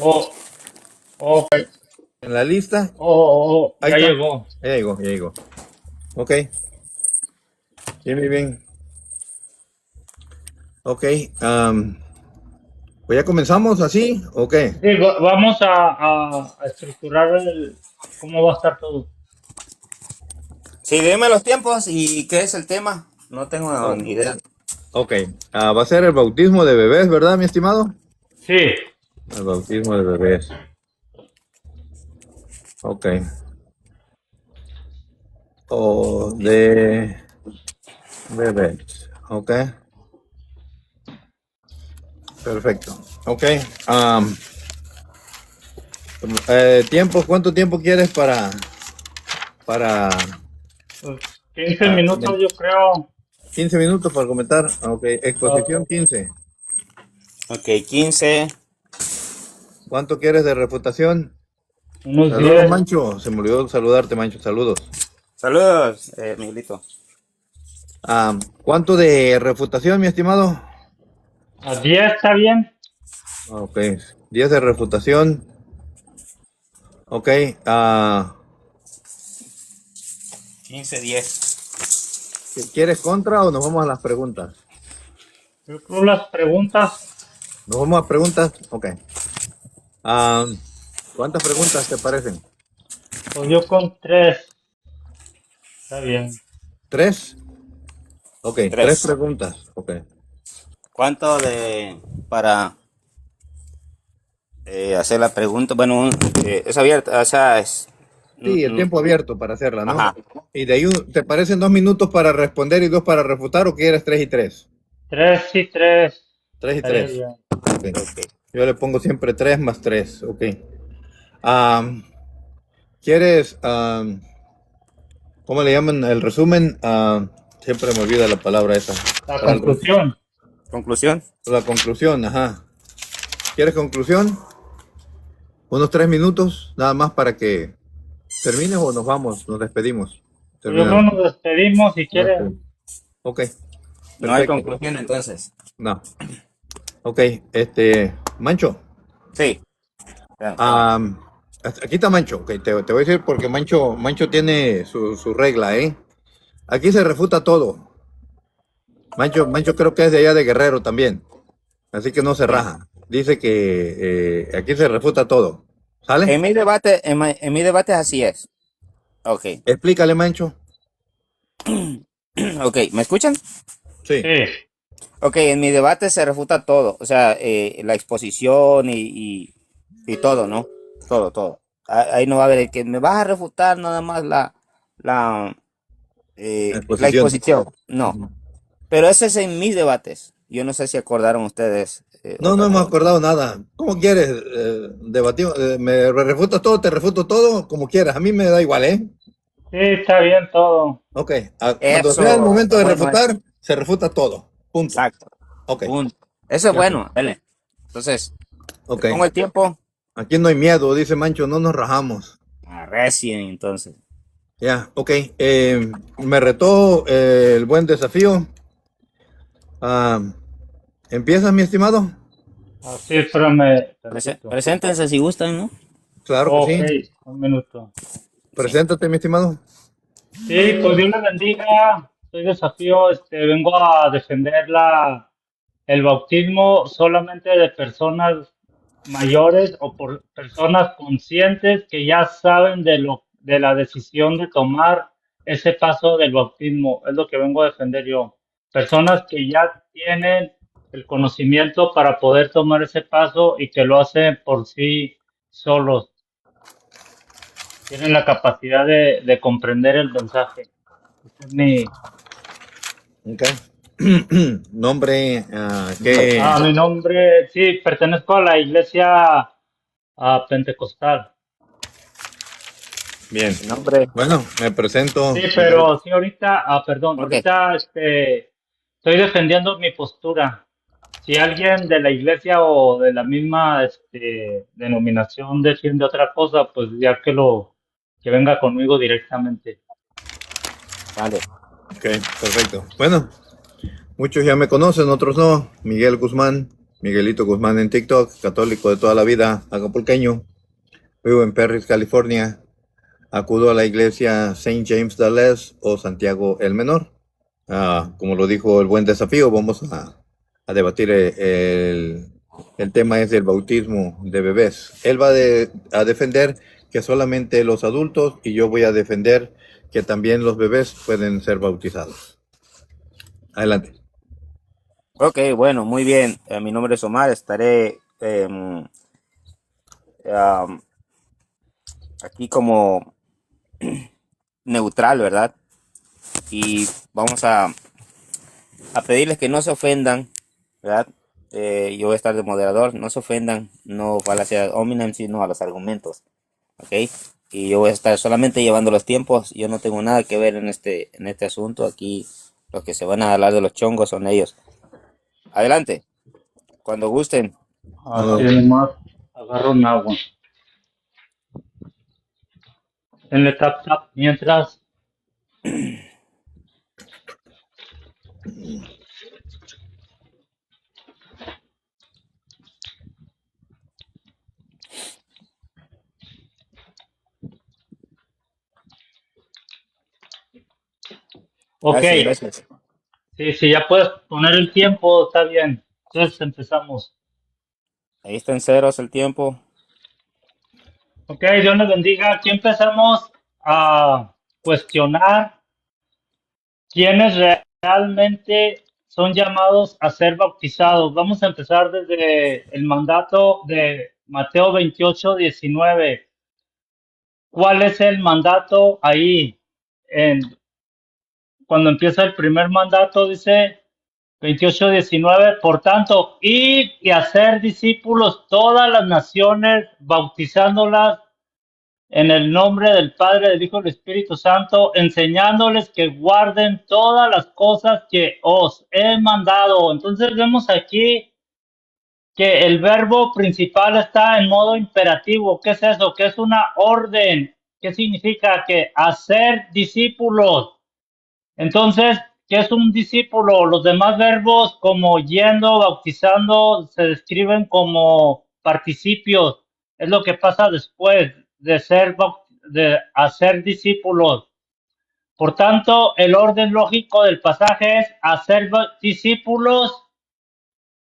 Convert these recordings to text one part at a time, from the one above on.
Oh, oh, En la lista. ya Ahí está. llegó. Ya llegó. Ok, bien, bien, bien. Ok, pues ya comenzamos así, ok. Sí, vamos a estructurar cómo va a estar todo. Sí, dime los tiempos y qué es el tema. No tengo Oh, ni idea. ok, va a ser el bautismo de bebés, ¿verdad, mi estimado? Sí, El bautismo de bebés. Ok. O de bebés. Ok, perfecto. Ok. am, tiempo, ¿cuánto tiempo quieres para pues 15 minutos comen- yo creo. 15 minutos para comentar? Ok, ah, exposición 15. Ok, 15. ¿Cuánto quieres de refutación? unos Saludos, 10 Mancho. Se me olvidó saludarte, Mancho. Saludos. Saludos, Miguelito. ¿Cuánto de refutación, mi estimado? a 10 está bien. Ok, 10 de refutación. Ok, 15, 10. ¿quieres contra o nos vamos a las preguntas? Yo creo las preguntas, ¿Nos vamos a preguntas? Ok. Ah, ¿Cuántas preguntas te parecen? pues yo con 3 está bien. ¿Tres? Ok, tres 3. preguntas. Ok. ¿Cuánto para hacer la pregunta? Bueno, es abierta, o sea, es... Sí, el tiempo abierto para hacerla, ¿no? Ajá. Y de ahí, ¿te parecen 2 minutos para responder y dos para refutar o quieres tres y tres? 3 y 3 Tres y estaría tres. bien. Ok. Ok. Yo le pongo siempre tres más tres. Ok. Am, ¿Quieres, cómo le llaman el resumen? Siempre me olvida la palabra esa. La Para conclusión. Conclusión. la conclusión, ajá. ¿Quieres conclusión? Unos 3 minutos, nada más para que termines o nos vamos, nos despedimos. Pues yo creo Terminamos. nos despedimos si Nos quieren. despedimos. Ok, No hay perfecto. conclusión entonces. No. Ok, Mancho. Sí. Ya. am, Aquí está Mancho. Ok, te voy a decir porque Mancho tiene su regla, ¿eh? Aquí se refuta todo. Mancho creo que es de allá de Guerrero también. Así que no se Ok. raja. Dice que aquí se refuta todo. ¿Sale? En mi debate así es. Ok. Explícale, Mancho. Ok, ¿me escuchan? Sí. Sí, Ok, en mi debate se refuta todo, o sea, la exposición y todo, ¿no? Todo, todo. Ahí no va a haber el que me vas a refutar nada más la, La la exposición. exposición. No, Ujú. pero ese es en mis debates. Yo no sé si acordaron ustedes No otra hemos cosa. acordado nada. ¿Cómo quieres? Debatimos, me refutas todo, te refuto todo, como quieras. A mí me da igual, ¿eh? sí, está bien todo. Ok. Cuando sea el Eso momento es de bueno, eso. refutar, se refuta todo. Punto. Exacto. Ok. Punto. Eso es Ya. bueno, dale. Entonces, te Ok. pongo el tiempo Aquí no hay miedo, dice Mancho, no nos rajamos. a recién, entonces. Ya, ok. Me retó el buen desafío. Ah, ¿Empiezas, mi estimado? Así, espérame tantito. Preséntense si gustan, ¿no? Claro que Ok, sí. un minuto. Sí. Preséntate, mi estimado. Sí, pues Dios le bendiga. Soy Desafío, vengo a defender el bautismo solamente de personas mayores o por personas conscientes que ya saben de la decisión de tomar ese paso del bautismo. Es lo que vengo a defender yo. Personas que ya tienen el conocimiento para poder tomar ese paso y que lo hacen por sí solos. Tienen la capacidad de comprender el mensaje. Ese es Ok. Nombre, ¿qué? mi nombre, sí, pertenezco a la iglesia pentecostal. Bien. Mi nombre. Bueno, me presento, Sí, Miguel. pero sí, ahorita, perdón, Ok. ahorita estoy defendiendo mi postura. Si alguien de la iglesia o de la misma denominación defiende otra cosa, pues ya que venga conmigo directamente. Vale. Ok, perfecto. Bueno, muchos ya me conocen, otros no. Miguel Guzmán. Miguelito Guzmán en TikTok, católico de toda la vida, acapulqueño. Vivo en Perris, California. Acudo a la iglesia Saint James de Les o Santiago el Menor. Como lo dijo el buen desafío, vamos a debatir el tema es el bautismo de bebés. Él va a defender que solamente los adultos y yo voy a defender que también los bebés pueden ser bautizados. Adelante. Ok, bueno, muy bien. Mi nombre es Omar. Estaré aquí como neutral, ¿verdad? Y vamos a pedirles que no se ofendan, ¿verdad? Yo voy a estar de moderador, no se ofendan, no falacia hominem, sino a los argumentos, ¿ok? Y yo voy a estar solamente llevando los tiempos, yo no tengo nada que ver en este asunto, aquí los que se van a hablar de los chongos son ellos. Adelante, cuando gusten. Así nomás agarro un agua. En el tap tap mientras. Ok, Gracias, gracias. sí, sí, ya puedes poner el tiempo, está bien. Entonces empezamos. Ahí está en ceros el tiempo. Ok, Dios nos bendiga. Aquí empezamos a cuestionar quiénes realmente son llamados a ser bautizados. Vamos a empezar desde el mandato de Mateo 28:19. ¿Cuál es el mandato ahí? En, cuando empieza el primer mandato dice 28:19, por tanto, id y hacer discípulos todas las naciones, bautizándolas en el nombre del Padre, del Hijo y del Espíritu Santo, enseñándoles que guarden todas las cosas que os he mandado. Entonces vemos aquí que el verbo principal está en modo imperativo. ¿Qué es eso? ¿Qué es una orden? ¿Qué significa? Que hacer discípulos. Entonces, ¿qué es un discípulo? Los demás verbos como yendo, bautizando, se describen como participios. Es lo que pasa después de de hacer discípulos. Por tanto, el orden lógico del pasaje es hacer discípulos.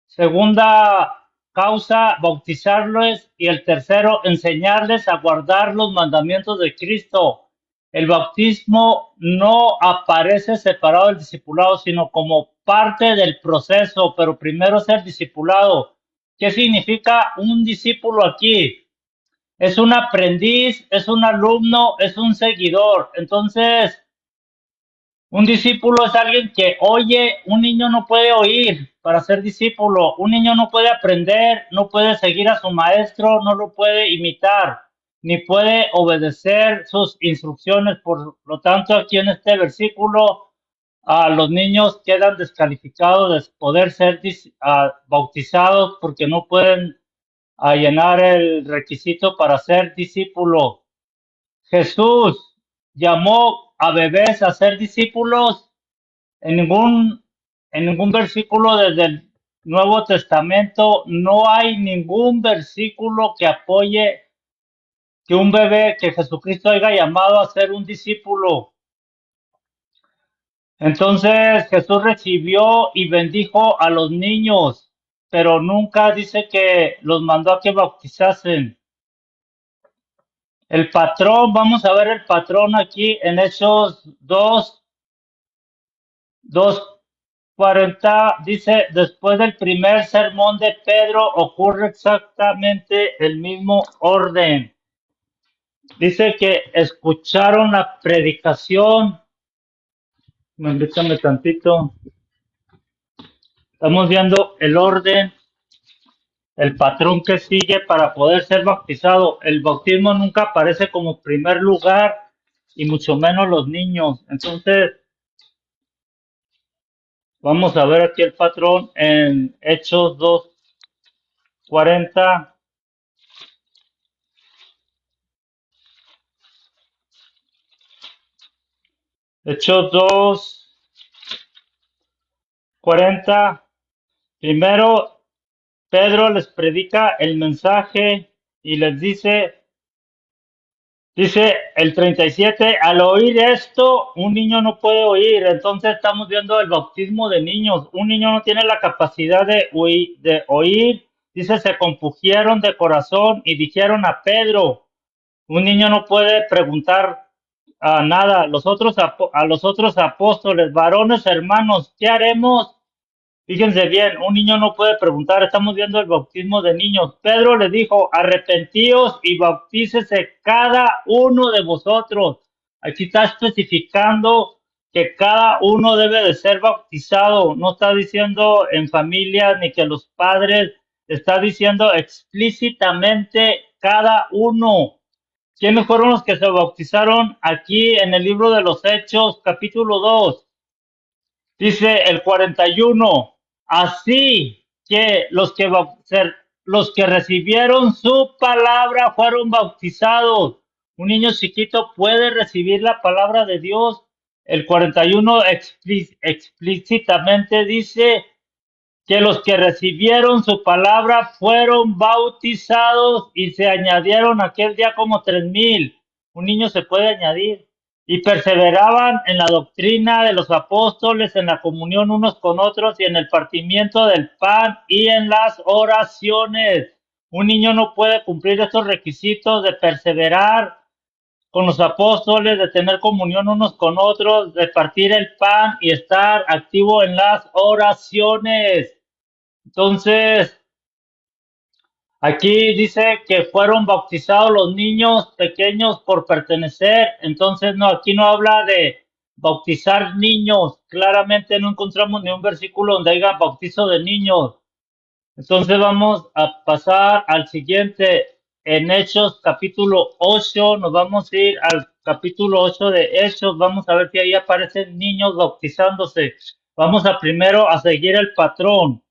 Segunda causa, bautizarles. Y el tercero, enseñarles a guardar los mandamientos de Cristo. El bautismo no aparece separado del discipulado, sino como parte del proceso, pero primero ser discipulado. ¿Qué significa un discípulo aquí? Es un aprendiz, es un alumno, es un seguidor. Entonces, un discípulo es alguien que oye. Un niño no puede oír para ser discípulo. Un niño no puede aprender, no puede seguir a su maestro, no lo puede imitar, ni puede obedecer sus instrucciones. Por lo tanto, aquí en este versículo, los niños quedan descalificados de poder ser bautizados porque no pueden llenar el requisito para ser discípulo. Jesús llamó a bebés a ser discípulos. En ningún versículo desde el Nuevo Testamento no hay ningún versículo que apoye que un bebé, que Jesucristo haya llamado a ser un discípulo. Entonces Jesús recibió y bendijo a los niños, pero nunca dice que los mandó a que bautizasen. El patrón, vamos a ver el patrón aquí en Hechos 2:40, dice, después del primer sermón de Pedro ocurre exactamente el mismo orden. Dice que escucharon la predicación. Permítame tantito. Estamos viendo el orden, el patrón que sigue para poder ser bautizado. El bautismo nunca aparece como primer lugar y mucho menos los niños. Entonces, vamos a ver aquí el patrón en Hechos 2:40. Hechos 2:40. Primero Pedro les predica el mensaje y les dice el 37, al oír esto, un niño no puede oír. Entonces estamos viendo el bautismo de niños. Un niño no tiene la capacidad de oír. Dice, se compungieron de corazón y dijeron a Pedro, un niño no puede preguntar a nada. A los otros apóstoles, varones hermanos, ¿qué haremos? Fíjense bien, un niño no puede preguntar, estamos viendo el bautismo de niños. Pedro le dijo, arrepentíos y bautícese cada uno de vosotros. Aquí está especificando que cada uno debe de ser bautizado. No está diciendo en familia ni que los padres, está diciendo explícitamente cada uno. ¿Quiénes fueron los que se bautizaron aquí en el libro de los Hechos, capítulo 2? Dice el 41, así que los que recibieron su palabra fueron bautizados. Un niño chiquito puede recibir la palabra de Dios. El 41 explícitamente dice que los que recibieron su palabra fueron bautizados y se añadieron aquel día como 3,000. Un niño se puede añadir. Y perseveraban en la doctrina de los apóstoles, en la comunión unos con otros y en el partimiento del pan y en las oraciones. Un niño no puede cumplir estos requisitos de perseverar con los apóstoles, de tener comunión unos con otros, de partir el pan y estar activo en las oraciones. Entonces, aquí dice que fueron bautizados los niños pequeños por pertenecer. Entonces, no, aquí no habla de bautizar niños. Claramente no encontramos ni un versículo donde diga bautizo de niños. Entonces vamos a pasar al siguiente. En Hechos capítulo 8, nos vamos a ir al capítulo 8 de Hechos. Vamos a ver si ahí aparecen niños bautizándose. Vamos a primero a seguir el patrón.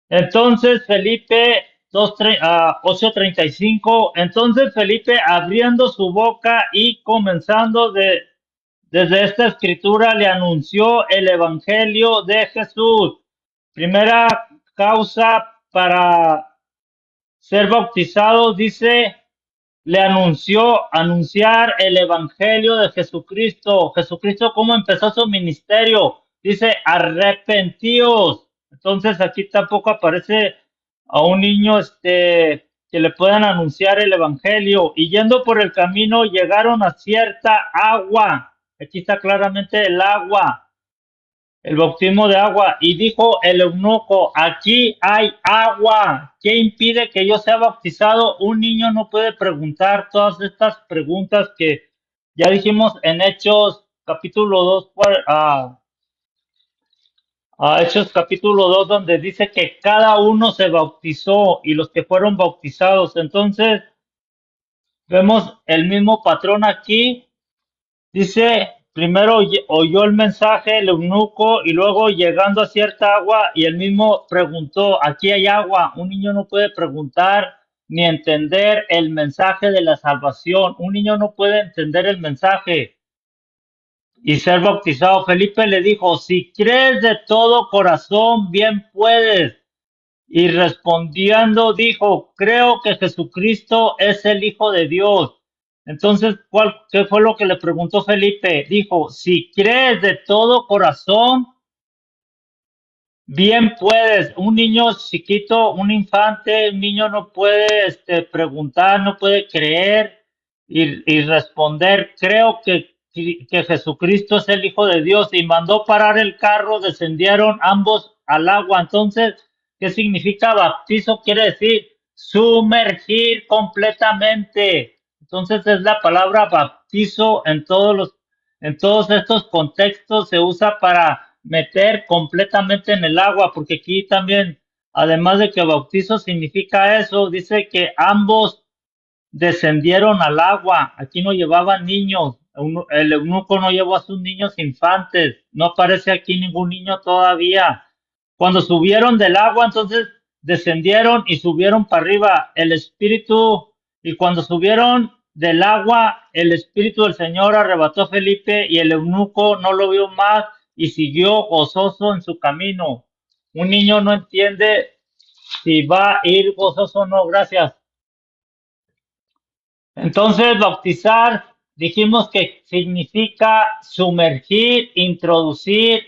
Entonces Felipe 8:35, entonces Felipe abriendo su boca y comenzando desde esta escritura le anunció el evangelio de Jesús. Primera causa para ser bautizado, dice, le anunciar el evangelio de Jesucristo. Jesucristo, ¿cómo empezó su ministerio? Dice, arrepentíos. Entonces aquí tampoco aparece a un niño que le puedan anunciar el evangelio. Y yendo por el camino llegaron a cierta agua. Aquí está claramente el agua, el bautismo de agua. Y dijo el eunuco, aquí hay agua. ¿Qué impide que yo sea bautizado? Un niño no puede preguntar todas estas preguntas que ya dijimos en Hechos capítulo 2, Hechos capítulo 2, donde dice que cada uno se bautizó y los que fueron bautizados. Entonces, vemos el mismo patrón aquí. Dice, primero oyó el mensaje el eunuco y luego llegando a cierta agua y él mismo preguntó, aquí hay agua. Un niño no puede preguntar ni entender el mensaje de la salvación. Un niño no puede entender el mensaje y ser bautizado. Felipe le dijo, si crees de todo corazón, bien puedes. Y respondiendo dijo, creo que Jesucristo es el Hijo de Dios. Entonces, ¿qué fue lo que le preguntó Felipe? Dijo, si crees de todo corazón, bien puedes. Un niño chiquito, un infante, un niño no puede preguntar, no puede creer y responder, creo que Jesucristo es el Hijo de Dios. Y mandó parar el carro, descendieron ambos al agua. Entonces, ¿qué significa bautizo? Quiere decir sumergir completamente. Entonces es la palabra bautizo en todos estos contextos se usa para meter completamente en el agua, porque aquí también, además de que bautizo significa eso, dice que ambos descendieron al agua. Aquí no llevaban niños. El eunuco no llevó a sus niños infantes. No aparece aquí ningún niño todavía. Cuando subieron del agua, entonces descendieron y subieron para arriba. El espíritu, y cuando subieron del agua, el espíritu del Señor arrebató a Felipe y el eunuco no lo vio más y siguió gozoso en su camino. Un niño no entiende si va a ir gozoso o no. Gracias. Entonces, bautizar, dijimos que significa sumergir, introducir.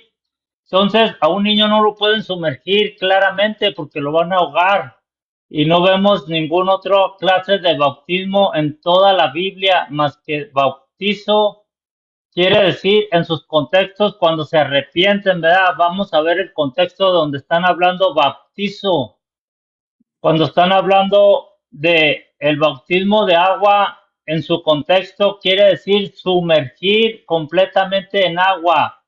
Entonces, a un niño no lo pueden sumergir claramente porque lo van a ahogar. Y no vemos ninguna otra clase de bautismo en toda la Biblia más que bautizo. Quiere decir en sus contextos cuando se arrepienten, ¿verdad? Vamos a ver el contexto donde están hablando bautizo. Cuando están hablando de el bautismo de agua en su contexto, quiere decir sumergir completamente en agua.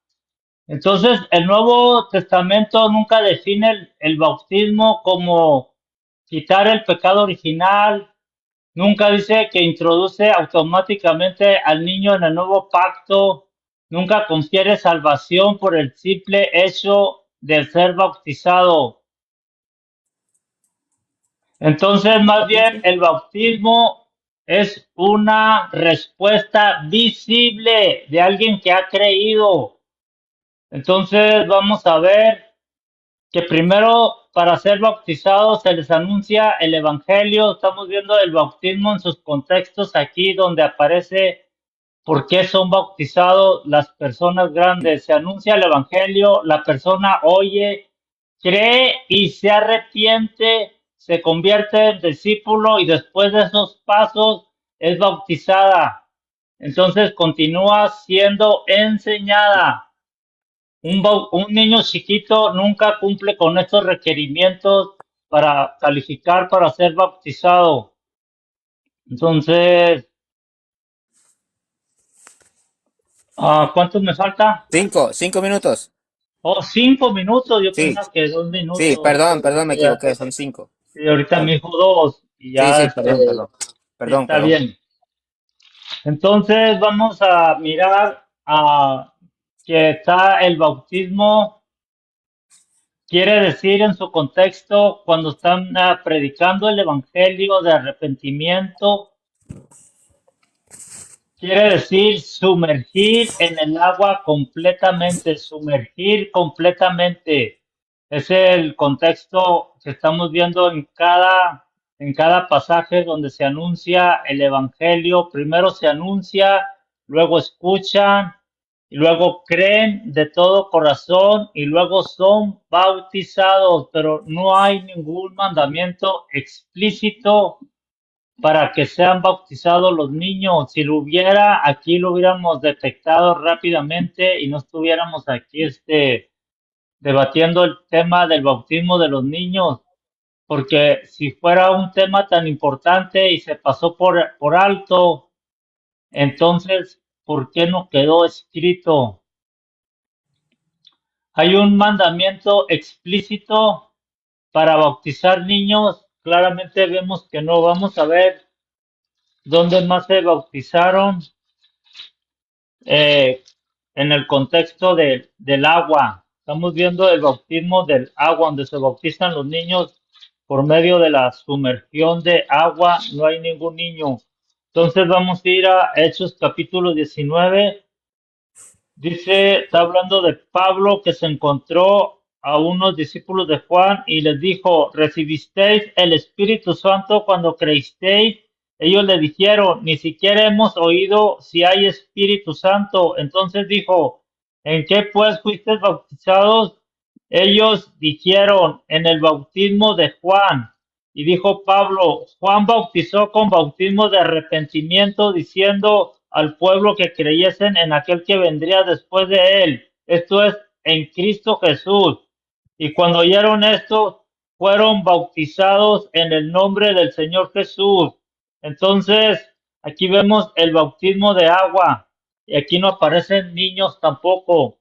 Entonces, el Nuevo Testamento nunca define el bautismo como quitar el pecado original, nunca dice que introduce automáticamente al niño en el nuevo pacto, nunca confiere salvación por el simple hecho de ser bautizado. Entonces, más bien, el bautismo es una respuesta visible de alguien que ha creído. Entonces, vamos a ver que primero para ser bautizados se les anuncia el evangelio. Estamos viendo el bautismo en sus contextos aquí donde aparece por qué son bautizados las personas grandes. Se anuncia el evangelio, la persona oye, cree y se arrepiente, se convierte en discípulo y después de esos pasos es bautizada. Entonces continúa siendo enseñada. Un niño chiquito nunca cumple con estos requerimientos para calificar para ser bautizado. Entonces, ¿cuántos me falta? 5 minutos. Oh, 5 minutos. Yo Sí, pensaba que dos sí, minutos. perdón, me Sí, equivoqué, son 5. sí, ahorita me dijo dos y Sí, ya sí, perdón. sí, Perdón, está perdón. bien. Entonces vamos a mirar que está el bautismo. Quiere decir en su contexto, cuando están predicando el evangelio de arrepentimiento, quiere decir sumergir en el agua completamente, sumergir completamente. Es el contexto que estamos viendo en cada pasaje donde se anuncia el evangelio. Primero se anuncia, luego escuchan y luego creen de todo corazón y luego son bautizados, pero no hay ningún mandamiento explícito para que sean bautizados los niños. Si lo hubiera, aquí lo hubiéramos detectado rápidamente y no estuviéramos aquí debatiendo el tema del bautismo de los niños, porque si fuera un tema tan importante y se pasó por alto, entonces, ¿por qué no quedó escrito? Hay un mandamiento explícito para bautizar niños. Claramente vemos que no. Vamos a ver dónde más se bautizaron. eh, en el contexto del agua. Estamos viendo el bautismo del agua, donde se bautizan los niños por medio de la sumergión de agua. No hay ningún niño. Entonces vamos a ir a Hechos capítulo 19. Dice, está hablando de Pablo que se encontró a unos discípulos de Juan y les dijo, ¿recibisteis el Espíritu Santo cuando creísteis? Ellos le dijeron, ni siquiera hemos oído si hay Espíritu Santo. Entonces dijo, ¿en qué pues fuisteis bautizados? Ellos dijeron, en el bautismo de Juan. Y dijo Pablo, Juan bautizó con bautismo de arrepentimiento, diciendo al pueblo que creyesen en aquel que vendría después de él, esto es, en Cristo Jesús. Y cuando oyeron esto, fueron bautizados en el nombre del Señor Jesús. Entonces, aquí vemos el bautismo de agua, y aquí no aparecen niños tampoco.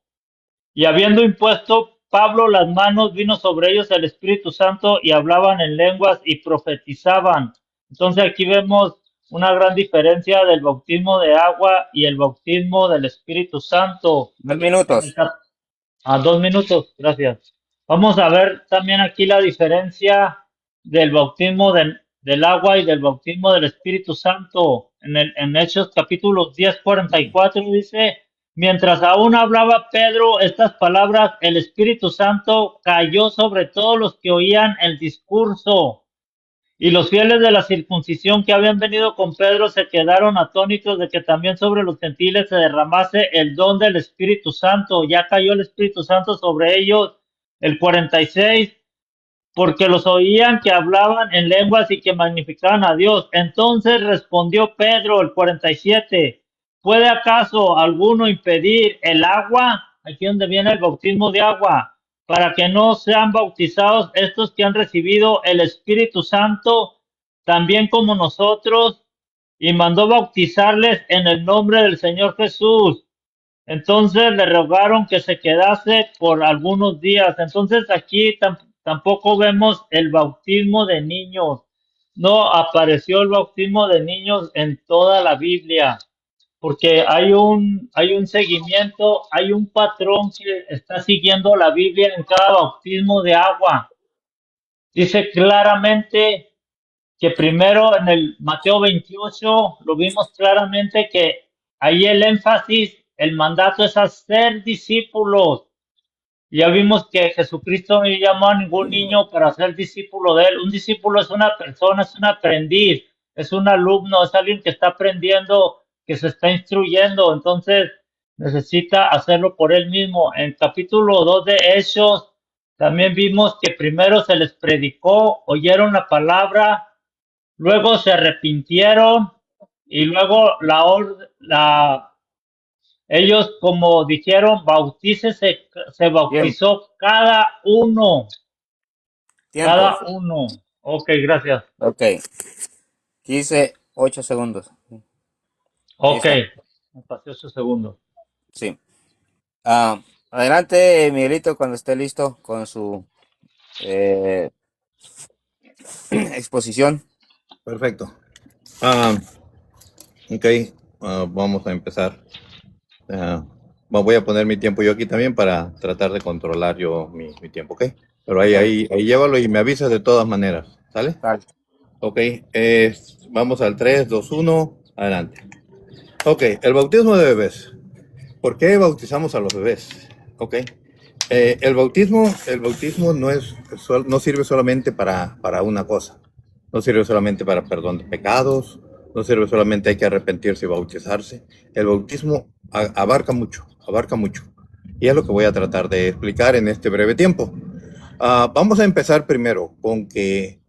Y habiendo impuesto Pablo las manos, vino sobre ellos el Espíritu Santo y hablaban en lenguas y profetizaban. Entonces aquí vemos una gran diferencia del bautismo de agua y el bautismo del Espíritu Santo. 2 minutos. A 2 minutos, gracias. Vamos a ver también aquí la diferencia del bautismo del agua y del bautismo del Espíritu Santo. En Hechos capítulo 10:44 dice, Mientras aún hablaba Pedro estas palabras, el Espíritu Santo cayó sobre todos los que oían el discurso. Y los fieles de la circuncisión que habían venido con Pedro se quedaron atónitos de que también sobre los gentiles se derramase el don del Espíritu Santo. Ya cayó el Espíritu Santo sobre ellos. El 46, porque los oían que hablaban en lenguas y que magnificaban a Dios. Entonces respondió Pedro, el 47, ¿puede acaso alguno impedir el agua? Aquí donde viene el bautismo de agua, para que no sean bautizados estos que han recibido el Espíritu Santo, también como nosotros, y mandó bautizarles en el nombre del Señor Jesús. Entonces le rogaron que se quedase por algunos días. Entonces aquí tampoco vemos el bautismo de niños. No apareció el bautismo de niños en toda la Biblia, porque hay un seguimiento, hay un patrón que está siguiendo la Biblia en cada bautismo de agua. Dice claramente que primero en el Mateo 28 lo vimos claramente que ahí el énfasis, el mandato es hacer discípulos. Ya vimos que Jesucristo no llamó a ningún niño para ser discípulo de él. Un discípulo es una persona, es un aprendiz, es un alumno, es alguien que está aprendiendo, que se está instruyendo. Entonces necesita hacerlo por él mismo. En capítulo 2 de Hechos también vimos que primero se les predicó, oyeron la palabra, luego se arrepintieron y luego ellos como dijeron, bautícese, se Tiempo. bautizó cada uno, Tiempo. cada uno. Ok, gracias. Ok. 8 segundos. Ok, Listo. me pasé 8 segundos. Sí. Adelante, Miguelito, cuando esté listo con su exposición. Perfecto. Ok, vamos a empezar. Voy a poner mi tiempo yo aquí también para tratar de controlar yo mi tiempo, ¿ok? Pero ahí llévalo y me avisas de todas maneras, ¿sale? Vale. Ok, vamos al 3, 2, 1, adelante. Ok, el bautismo de bebés. ¿Por qué bautizamos a los bebés? Ok, el bautismo no sirve solamente para una cosa. No sirve solamente para perdón de pecados, no sirve solamente hay que arrepentirse y bautizarse. El bautismo abarca mucho, abarca mucho. Y es lo que voy a tratar de explicar en este breve tiempo. Vamos a empezar primero con que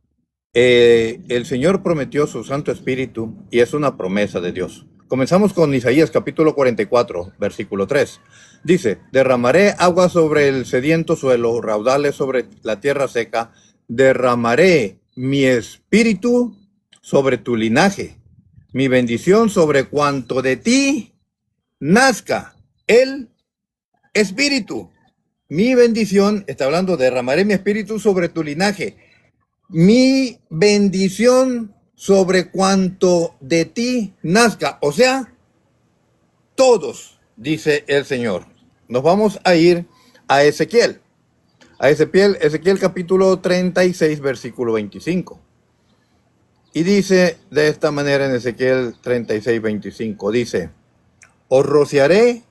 el Señor prometió su Santo Espíritu y es una promesa de Dios. Comenzamos con Isaías capítulo 44, versículo 3. Dice, derramaré agua sobre el sediento suelo, raudales sobre la tierra seca, derramaré mi espíritu sobre tu linaje, mi bendición sobre cuanto de ti nazca el espíritu. Mi bendición, está hablando, derramaré mi espíritu sobre tu linaje, mi bendición sobre cuanto de ti nazca. O sea, todos, dice el Señor. Nos vamos a ir a Ezequiel. A Ezequiel capítulo 36, versículo 25. Y dice de esta manera en Ezequiel 36, 25. Dice, os rociaré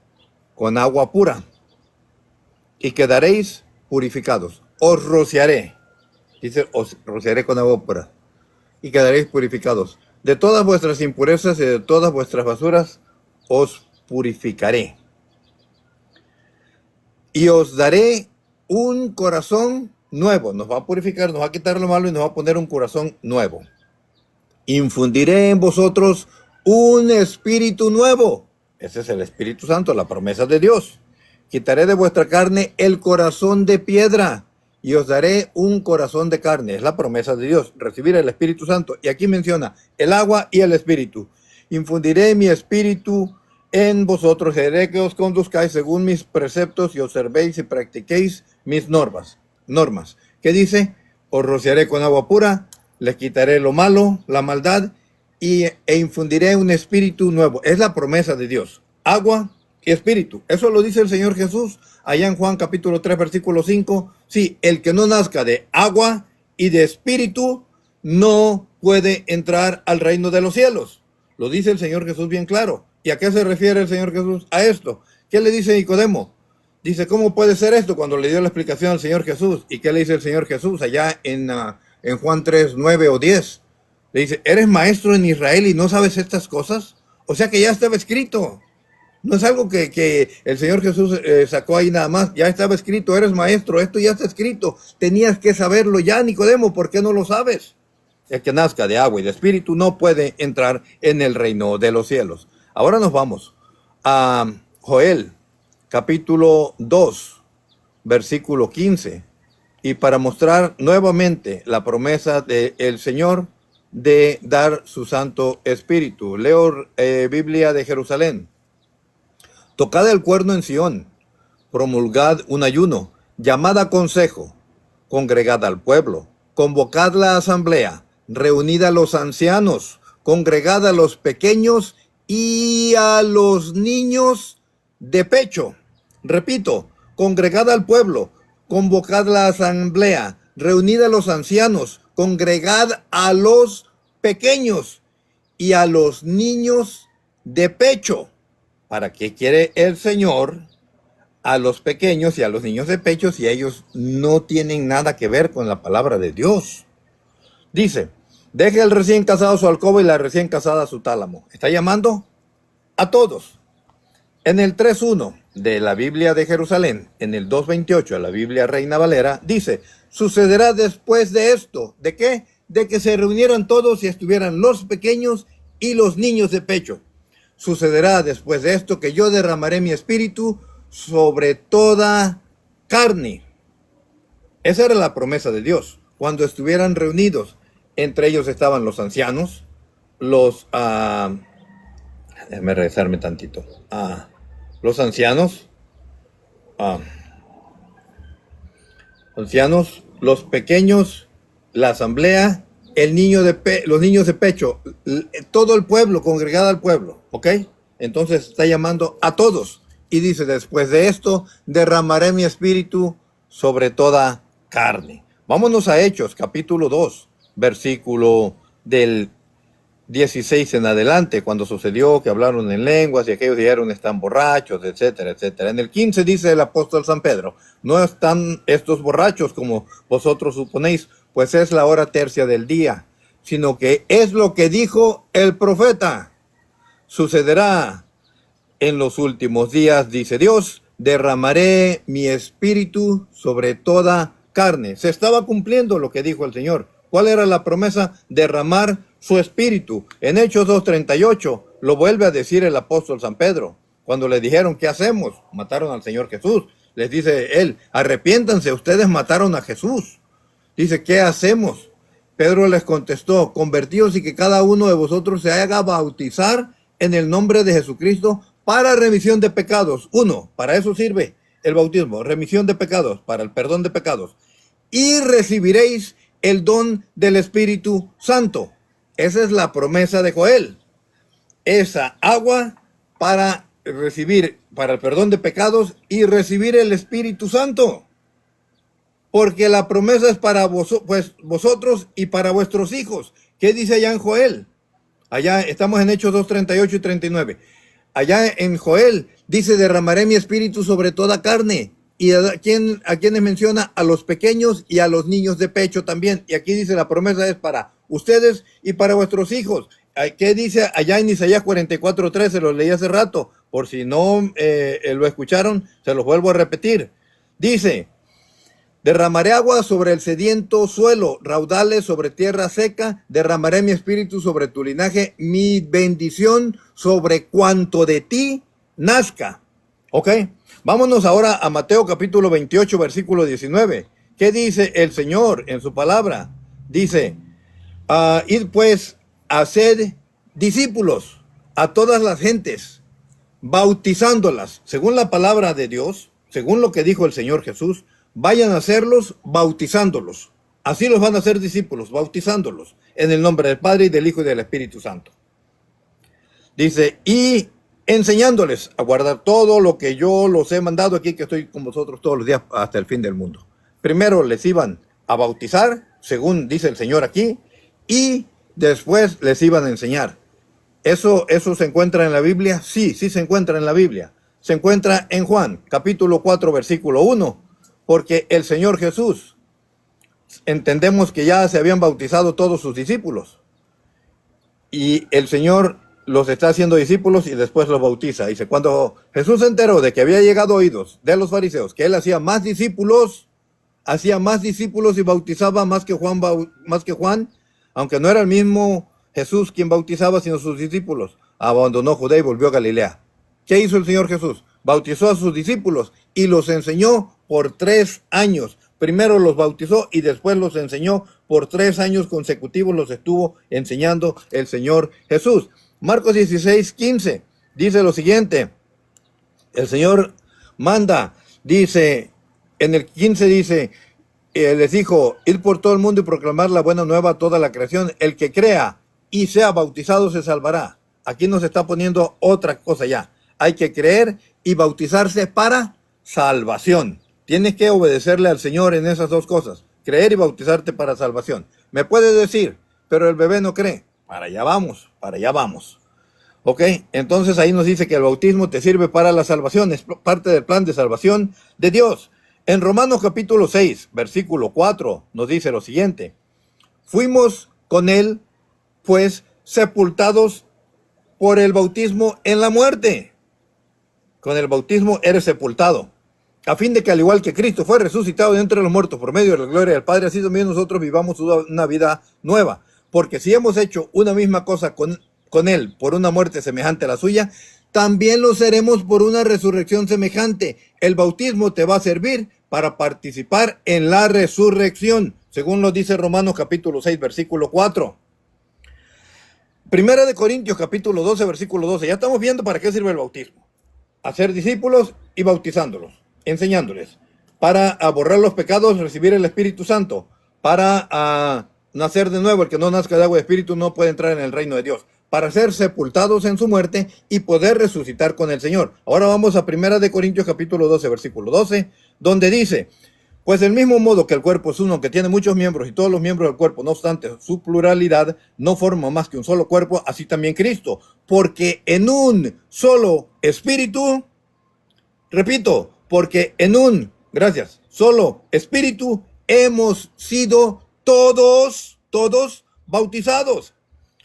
con agua pura y quedaréis purificados. Os rociaré. Dice, os rociaré con agua pura y quedaréis purificados. De todas vuestras impurezas y de todas vuestras basuras os purificaré. Y os daré un corazón nuevo. Nos va a purificar, nos va a quitar lo malo y nos va a poner un corazón nuevo. Infundiré en vosotros un espíritu nuevo. Ese es el Espíritu Santo, la promesa de Dios. Quitaré de vuestra carne el corazón de piedra y os daré un corazón de carne. Es la promesa de Dios, recibir el Espíritu Santo. Y aquí menciona el agua y el Espíritu. Infundiré mi espíritu en vosotros, haré que os conduzcáis según mis preceptos y observéis y practiquéis mis normas. ¿Qué dice? Os rociaré con agua pura, les quitaré lo malo, la maldad, e infundiré un espíritu nuevo. Es la promesa de Dios. Agua y espíritu. Eso lo dice el Señor Jesús allá en Juan capítulo 3, versículo 5. Sí, el que no nazca de agua y de espíritu no puede entrar al reino de los cielos. Lo dice el Señor Jesús bien claro. ¿Y a qué se refiere el Señor Jesús? A esto, ¿Qué le dice Nicodemo? Dice, ¿cómo puede ser esto? Cuando le dio la explicación al Señor Jesús. ¿Y qué le dice el Señor Jesús allá en Juan 3, 9 o 10? Le dice, ¿eres maestro en Israel y no sabes estas cosas? O sea que ya estaba escrito. No es algo que el Señor Jesús sacó ahí nada más. Ya estaba escrito, eres maestro, esto ya está escrito. Tenías que saberlo ya, Nicodemo, ¿por qué no lo sabes? El que nazca de agua y de espíritu no puede entrar en el reino de los cielos. Ahora nos vamos a Joel, capítulo 2, versículo 15. Y para mostrar nuevamente la promesa del Señor de dar su Santo Espíritu. Leo Biblia de Jerusalén. Tocad el cuerno en Sión, promulgad un ayuno, llamad a consejo, congregad al pueblo, convocad la asamblea, reunid a los ancianos, congregad a los pequeños y a los niños de pecho. Repito, congregad al pueblo, convocad la asamblea, reunid a los ancianos, congregad a los pequeños y a los niños de pecho. ¿Para qué quiere el Señor a los pequeños y a los niños de pecho si ellos no tienen nada que ver con la palabra de Dios? Dice, deje el recién casado su alcoba y la recién casada su tálamo. Está llamando a todos. En el 3.1 de la Biblia de Jerusalén, en el 2.28 de la Biblia Reina Valera, dice, sucederá después de esto. ¿De qué? De que se reunieran todos y estuvieran los pequeños y los niños de pecho. Sucederá después de esto que yo derramaré mi espíritu sobre toda carne. Esa era la promesa de Dios. Cuando estuvieran reunidos, entre ellos estaban los ancianos, déjame regresarme tantito. Los ancianos, los pequeños, la asamblea, los niños de pecho, todo el pueblo, congregado al pueblo, ¿ok? Entonces está llamando a todos. Y dice, después de esto, derramaré mi espíritu sobre toda carne. Vámonos a Hechos, capítulo 2, versículo del 16 en adelante, cuando sucedió que hablaron en lenguas y aquellos dijeron están borrachos, etcétera, etcétera. En el 15 dice el apóstol San Pedro, no están estos borrachos como vosotros suponéis, pues es la hora tercia del día, sino que es lo que dijo el profeta. Sucederá en los últimos días, dice Dios, derramaré mi espíritu sobre toda carne. Se estaba cumpliendo lo que dijo el Señor. ¿Cuál era la promesa? Derramar su espíritu. En Hechos 2:38 lo vuelve a decir el apóstol San Pedro. Cuando le dijeron, ¿qué hacemos? Mataron al Señor Jesús. Les dice él, arrepiéntanse, ustedes mataron a Jesús. Dice, ¿qué hacemos? Pedro les contestó, convertíos y que cada uno de vosotros se haga bautizar en el nombre de Jesucristo para remisión de pecados. Para eso sirve el bautismo, remisión de pecados, para el perdón de pecados. Y recibiréis el don del Espíritu Santo. Esa es la promesa de Joel. Esa agua para recibir, para el perdón de pecados y recibir el Espíritu Santo. Porque la promesa es para vosotros y para vuestros hijos. ¿Qué dice allá en Joel? Allá estamos en Hechos 2:38 y 39. Allá en Joel dice, derramaré mi espíritu sobre toda carne. ¿Y a quienes menciona? A los pequeños y a los niños de pecho también. Y aquí dice, la promesa es para ustedes y para vuestros hijos. ¿Qué dice allá en Isaías 44:3? Se lo leí hace rato. Por si no lo escucharon, se los vuelvo a repetir. Dice, derramaré agua sobre el sediento suelo, raudales sobre tierra seca, derramaré mi espíritu sobre tu linaje, mi bendición sobre cuanto de ti nazca. ¿Ok? Vámonos ahora a Mateo capítulo 28, versículo 19. ¿Qué dice el Señor en su palabra? Dice, id pues, haced discípulos a todas las gentes, bautizándolas, según la palabra de Dios, según lo que dijo el Señor Jesús, vayan a hacerlos bautizándolos. Así los van a hacer discípulos, bautizándolos, en el nombre del Padre y del Hijo y del Espíritu Santo. Dice, y enseñándoles a guardar todo lo que yo los he mandado aquí, que estoy con vosotros todos los días hasta el fin del mundo. Primero les iban a bautizar, según dice el Señor aquí, y después les iban a enseñar. ¿Eso se encuentra en la Biblia? Sí, sí se encuentra en la Biblia. se encuentra en Juan, capítulo 4, versículo 1, porque el Señor Jesús, entendemos que ya se habían bautizado todos sus discípulos, y el Señor los está haciendo discípulos y después los bautiza. Dice, cuando Jesús se enteró de que había llegado a oídos de los fariseos, que él hacía más discípulos y bautizaba más que Juan, aunque no era el mismo Jesús quien bautizaba, sino sus discípulos, abandonó Judea y volvió a Galilea. ¿Qué hizo el Señor Jesús? Bautizó a sus discípulos y los enseñó por 3 años. Primero los bautizó y después los enseñó por 3 años consecutivos, los estuvo enseñando el Señor Jesús. Marcos 16:15 dice lo siguiente, el Señor manda, dice, en el 15 dice, les dijo, ir por todo el mundo y proclamar la buena nueva a toda la creación, el que crea y sea bautizado se salvará. Aquí nos está poniendo otra cosa ya, hay que creer y bautizarse para salvación. Tienes que obedecerle al Señor en esas dos cosas, creer y bautizarte para salvación. Me puede decir, pero el bebé no cree. Para allá vamos, para allá vamos. Ok, entonces ahí nos dice que el bautismo te sirve para la salvación, es parte del plan de salvación de Dios. En Romanos capítulo 6, versículo 4, nos dice lo siguiente. Fuimos con él, pues, sepultados por el bautismo en la muerte. Con el bautismo eres sepultado, a fin de que al igual que Cristo fue resucitado de entre los muertos por medio de la gloria del Padre, así también nosotros vivamos una vida nueva. Porque si hemos hecho una misma cosa con él por una muerte semejante a la suya, también lo seremos por una resurrección semejante. El bautismo te va a servir para participar en la resurrección, según lo dice Romanos capítulo 6, versículo 4. Primera de Corintios capítulo 12, versículo 12. Ya estamos viendo para qué sirve el bautismo. Hacer discípulos y bautizándolos, enseñándoles. Para borrar los pecados, recibir el Espíritu Santo. Para nacer de nuevo, el que no nazca de agua y espíritu no puede entrar en el reino de Dios. Para ser sepultados en su muerte y poder resucitar con el Señor. Ahora vamos a Primera de Corintios capítulo 12, versículo 12, donde dice, pues del mismo modo que el cuerpo es uno que tiene muchos miembros y todos los miembros del cuerpo, no obstante su pluralidad, no forma más que un solo cuerpo, así también Cristo. Porque en un solo espíritu, repito, porque en un, solo espíritu hemos sido todos bautizados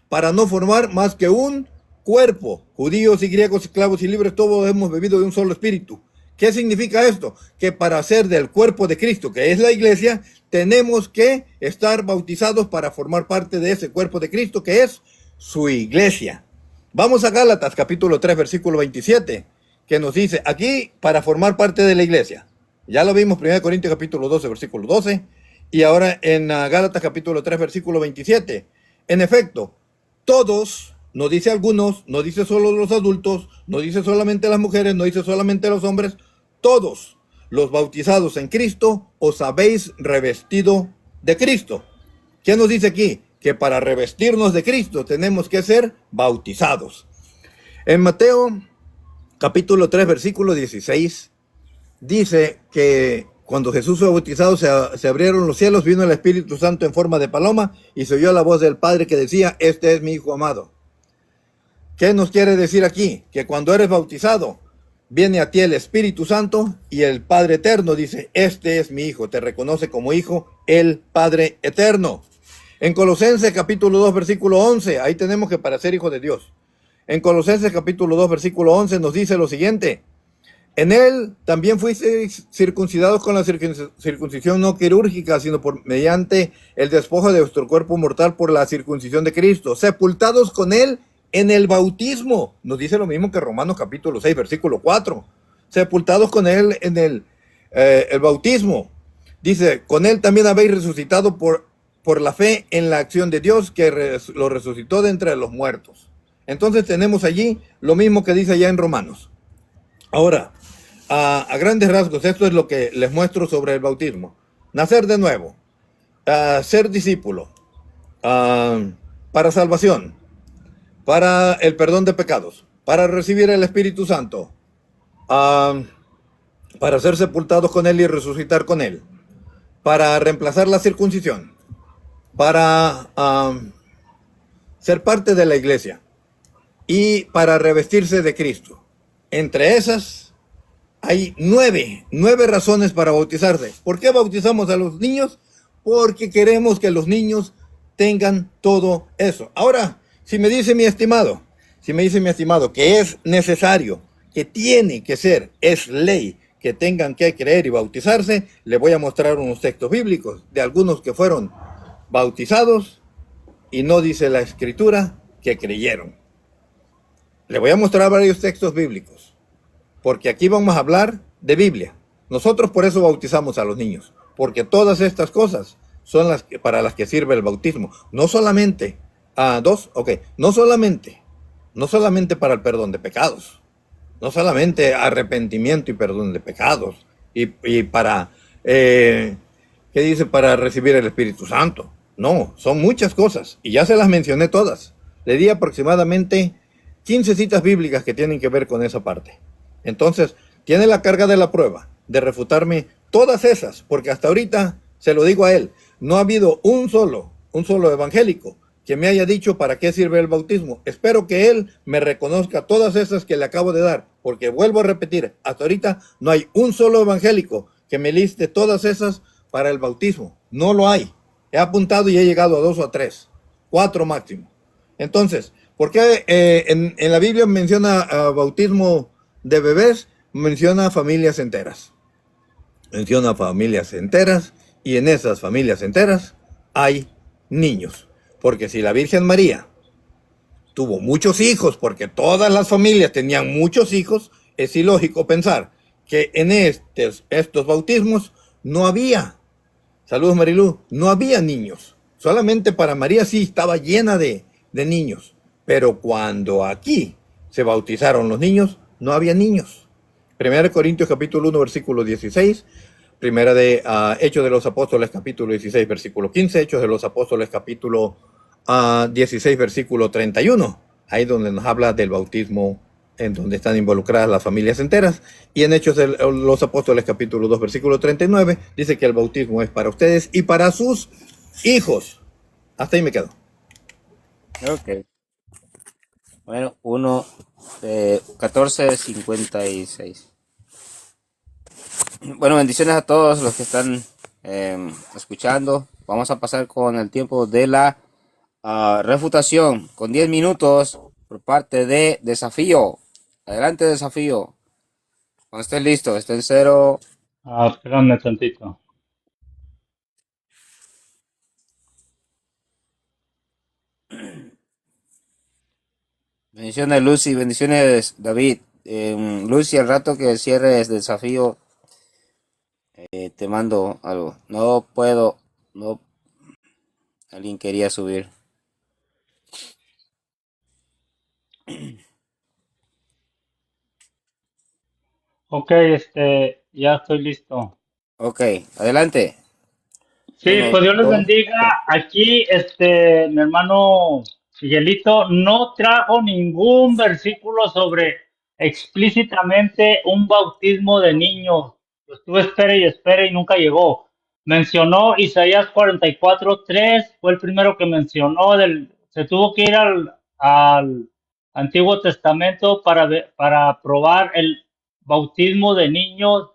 para no formar más que un cuerpo. Judíos y griegos, esclavos y libres, todos hemos bebido de un solo espíritu. ¿Qué significa esto? Que para ser del cuerpo de Cristo, que es la iglesia, tenemos que estar bautizados para formar parte de ese cuerpo de Cristo, que es su iglesia. Vamos a Gálatas capítulo 3, versículo 27, que nos dice, aquí para formar parte de la iglesia. Ya lo vimos, 1 Corintios capítulo 12, versículo 12, y ahora en Gálatas capítulo 3, versículo 27. En efecto, todos, no dice algunos, no dice solo los adultos, no dice solamente las mujeres, no dice solamente los hombres, todos los bautizados en Cristo os habéis revestido de Cristo. ¿Qué nos dice aquí? Que para revestirnos de Cristo tenemos que ser bautizados. En Mateo capítulo 3, versículo 16, dice que cuando Jesús fue bautizado se abrieron los cielos, vino el Espíritu Santo en forma de paloma y se oyó la voz del Padre que decía, este es mi Hijo amado. ¿Qué nos quiere decir aquí? Que cuando eres bautizado, viene a ti el Espíritu Santo y el Padre Eterno dice, este es mi Hijo, te reconoce como Hijo el Padre Eterno. En Colosenses capítulo 2, versículo 11, ahí tenemos que para ser hijo de Dios. En Colosenses capítulo 2, versículo 11 nos dice lo siguiente, en él también fuisteis circuncidados con la circuncisión no quirúrgica, sino mediante el despojo de vuestro cuerpo mortal por la circuncisión de Cristo, sepultados con él en el bautismo. Nos dice lo mismo que Romanos capítulo 6, versículo 4. Sepultados con él en el bautismo. Dice, con él también habéis resucitado por la fe en la acción de Dios que lo resucitó de entre los muertos. Entonces tenemos allí lo mismo que dice allá en Romanos. Ahora, a grandes rasgos, esto es lo que les muestro sobre el bautismo. Nacer de nuevo, ser discípulo, para salvación, para el perdón de pecados, para recibir el Espíritu Santo, para ser sepultados con él y resucitar con él, para reemplazar la circuncisión, para ser parte de la iglesia y para revestirse de Cristo. Entre esas Hay nueve razones para bautizarse. ¿Por qué bautizamos a los niños? Porque queremos que los niños tengan todo eso. Ahora, si me dice mi estimado que es necesario, que tiene que ser, es ley, que tengan que creer y bautizarse, le voy a mostrar unos textos bíblicos de algunos que fueron bautizados y no dice la escritura que creyeron. Le voy a mostrar varios textos bíblicos, porque aquí vamos a hablar de Biblia. Nosotros por eso bautizamos a los niños, porque todas estas cosas son para las que sirve el bautismo. No solamente, no solamente para el perdón de pecados, no solamente arrepentimiento y perdón de pecados, y para, ¿qué dice? Para recibir el Espíritu Santo. No, son muchas cosas, y ya se las mencioné todas. Le di aproximadamente 15 citas bíblicas que tienen que ver con esa parte. Entonces, tiene la carga de la prueba de refutarme todas esas, porque hasta ahorita, se lo digo a él, no ha habido un solo evangélico que me haya dicho para qué sirve el bautismo. Espero que él me reconozca todas esas que le acabo de dar, porque vuelvo a repetir, hasta ahorita no hay un solo evangélico que me liste todas esas para el bautismo. No lo hay. He apuntado y he llegado a 2 o a 3, 4 máximo. Entonces, ¿por qué en la Biblia menciona bautismo de bebés? Menciona familias enteras. Menciona familias enteras, y en esas familias enteras hay niños. Porque si la Virgen María tuvo muchos hijos, porque todas las familias tenían muchos hijos, es ilógico pensar que en estos bautismos no había, saludos Marilú, no había niños. Solamente para María sí estaba llena de niños. Pero cuando aquí se bautizaron los niños, no había niños. 1 Corintios capítulo 1, versículo 16. Primera de Hechos de los Apóstoles capítulo 16, versículo 15. Hechos de los Apóstoles capítulo 16, versículo 31. Ahí donde nos habla del bautismo, en donde están involucradas las familias enteras. Y en Hechos de los Apóstoles capítulo 2, versículo 39, dice que el bautismo es para ustedes y para sus hijos. Hasta ahí me quedo. Ok. Bueno, 14:56. Bueno, bendiciones a todos los que están escuchando. Vamos a pasar con el tiempo de la refutación, con 10 minutos por parte de Desafío. Adelante, Desafío. Cuando estés listo, esté en 0. Espérame tantito. Bendiciones, Lucy. Bendiciones, David. Lucy, al rato que cierres Desafío, te mando algo. No puedo. No. Alguien quería subir. Ok, ya estoy listo. Ok, adelante. Sí, 1, pues Dios les 2, bendiga. 3. Aquí, mi hermano Miguelito no trajo ningún versículo sobre explícitamente un bautismo de niños. Lo estuve espere y nunca llegó. Mencionó Isaías 44:3, fue el primero que mencionó. Se tuvo que ir al Antiguo Testamento para probar el bautismo de niños,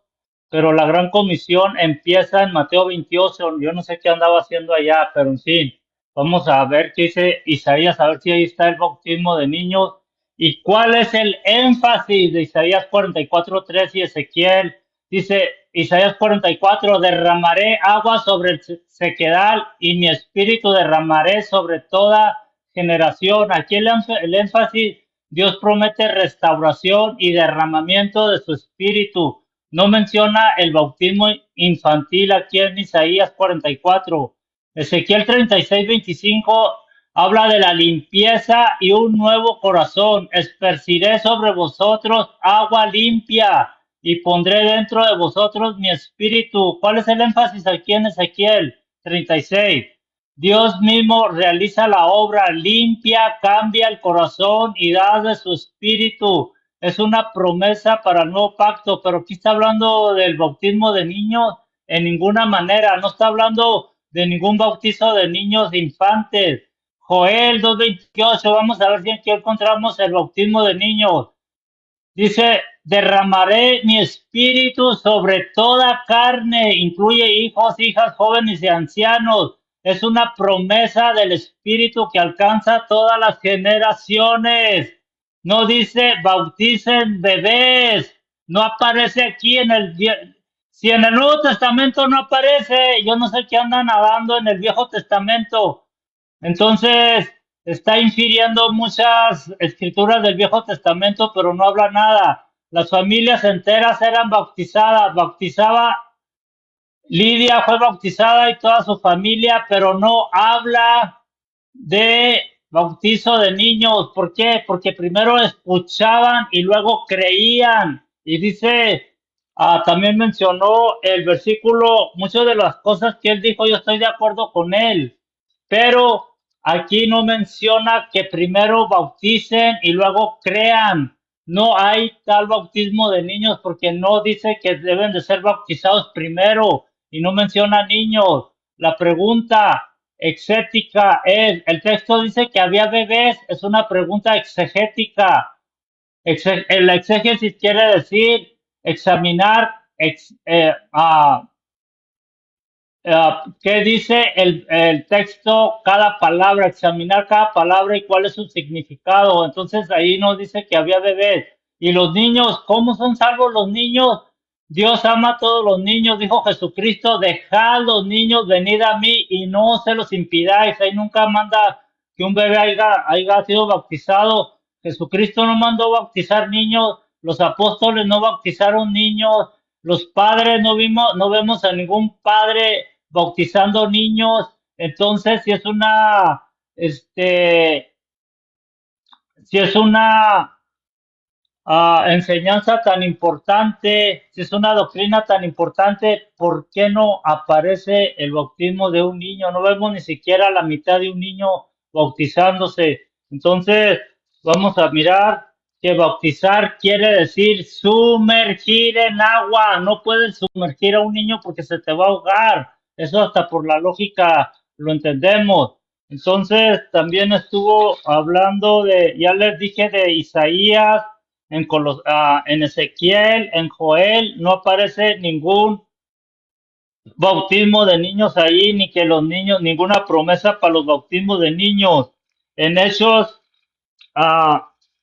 pero la gran comisión empieza en Mateo 28. Yo no sé qué andaba haciendo allá, pero en fin, vamos a ver qué dice Isaías, a ver si ahí está el bautismo de niños y cuál es el énfasis de Isaías 44:3 y Ezequiel. Dice Isaías 44, derramaré agua sobre el sequedal y mi espíritu derramaré sobre toda generación. Aquí el énfasis, Dios promete restauración y derramamiento de su espíritu. No menciona el bautismo infantil aquí en Isaías 44. Ezequiel 36:25 habla de la limpieza y un nuevo corazón. Esparciré sobre vosotros agua limpia y pondré dentro de vosotros mi espíritu. ¿Cuál es el énfasis aquí en Ezequiel 36? Dios mismo realiza la obra, limpia, cambia el corazón y da de su espíritu. Es una promesa para el nuevo pacto, pero aquí está hablando del bautismo de niños en ninguna manera. No está hablando de ningún bautizo de niños infantes. Joel 2:28, vamos a ver si aquí encontramos el bautismo de niños. Dice derramaré mi espíritu sobre toda carne, incluye hijos, hijas, jóvenes y ancianos. Es una promesa del espíritu que alcanza todas las generaciones. No dice bauticen bebés, no aparece aquí en el si en el Nuevo Testamento no aparece, yo no sé qué andan nadando en el Viejo Testamento. Entonces, está infiriendo muchas escrituras del Viejo Testamento, pero no habla nada. Las familias enteras eran bautizadas. Bautizaba, Lidia fue bautizada y toda su familia, pero no habla de bautizo de niños. ¿Por qué? Porque primero escuchaban y luego creían. Y dice, también mencionó el versículo, muchas de las cosas que él dijo, yo estoy de acuerdo con él, pero aquí no menciona que primero bauticen y luego crean. No hay tal bautismo de niños porque no dice que deben de ser bautizados primero y no menciona niños. La pregunta exégética es, el texto dice que había bebés, es una pregunta exegética. La exégesis quiere decir examinar, qué dice el texto, cada palabra, examinar cada palabra y cuál es su significado. Entonces ahí nos dice que había bebés. Y los niños, ¿cómo son salvos los niños? Dios ama a todos los niños, dijo Jesucristo, dejad los niños, venid a mí y no se los impidáis. Ahí nunca manda que un bebé haya sido bautizado. Jesucristo no mandó bautizar niños, los apóstoles no bautizaron niños, los padres no vemos a ningún padre bautizando niños. Entonces, si es una, si es una enseñanza tan importante, si es una doctrina tan importante, ¿por qué no aparece el bautismo de un niño? No vemos ni siquiera la mitad de un niño bautizándose. Entonces, vamos a mirar que bautizar quiere decir sumergir en agua. No puedes sumergir a un niño porque se te va a ahogar. Eso hasta por la lógica lo entendemos. Entonces, también estuvo hablando de, ya les dije, de Isaías, en Ezequiel, en Joel, no aparece ningún bautismo de niños ahí, ni que los niños, ninguna promesa para los bautismos de niños. En Hechos,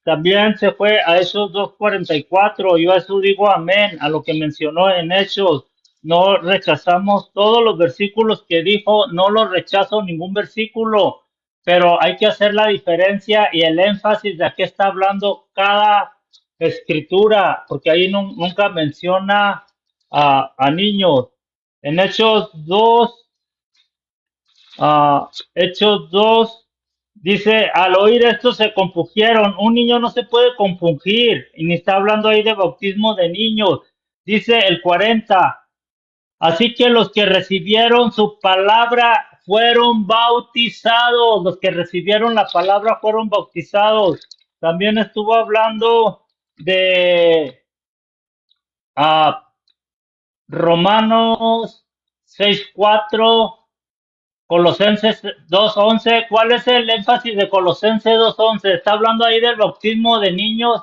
también se fue a Hechos 2:44. Yo a eso digo amén, a lo que mencionó en Hechos. No rechazamos todos los versículos que dijo, no los rechazo ningún versículo, pero hay que hacer la diferencia y el énfasis de a qué está hablando cada escritura, porque ahí nunca menciona a niños. En Hechos 2, Hechos 2 dice, al oír esto se compungieron. Un niño no se puede compungir, y ni está hablando ahí de bautismo de niños. Dice el 40, así que los que recibieron su palabra fueron bautizados. Los que recibieron la palabra fueron bautizados. También estuvo hablando de Romanos 6:4, Colosenses 2:11. ¿Cuál es el énfasis de Colosenses 2:11? Está hablando ahí del bautismo de niños,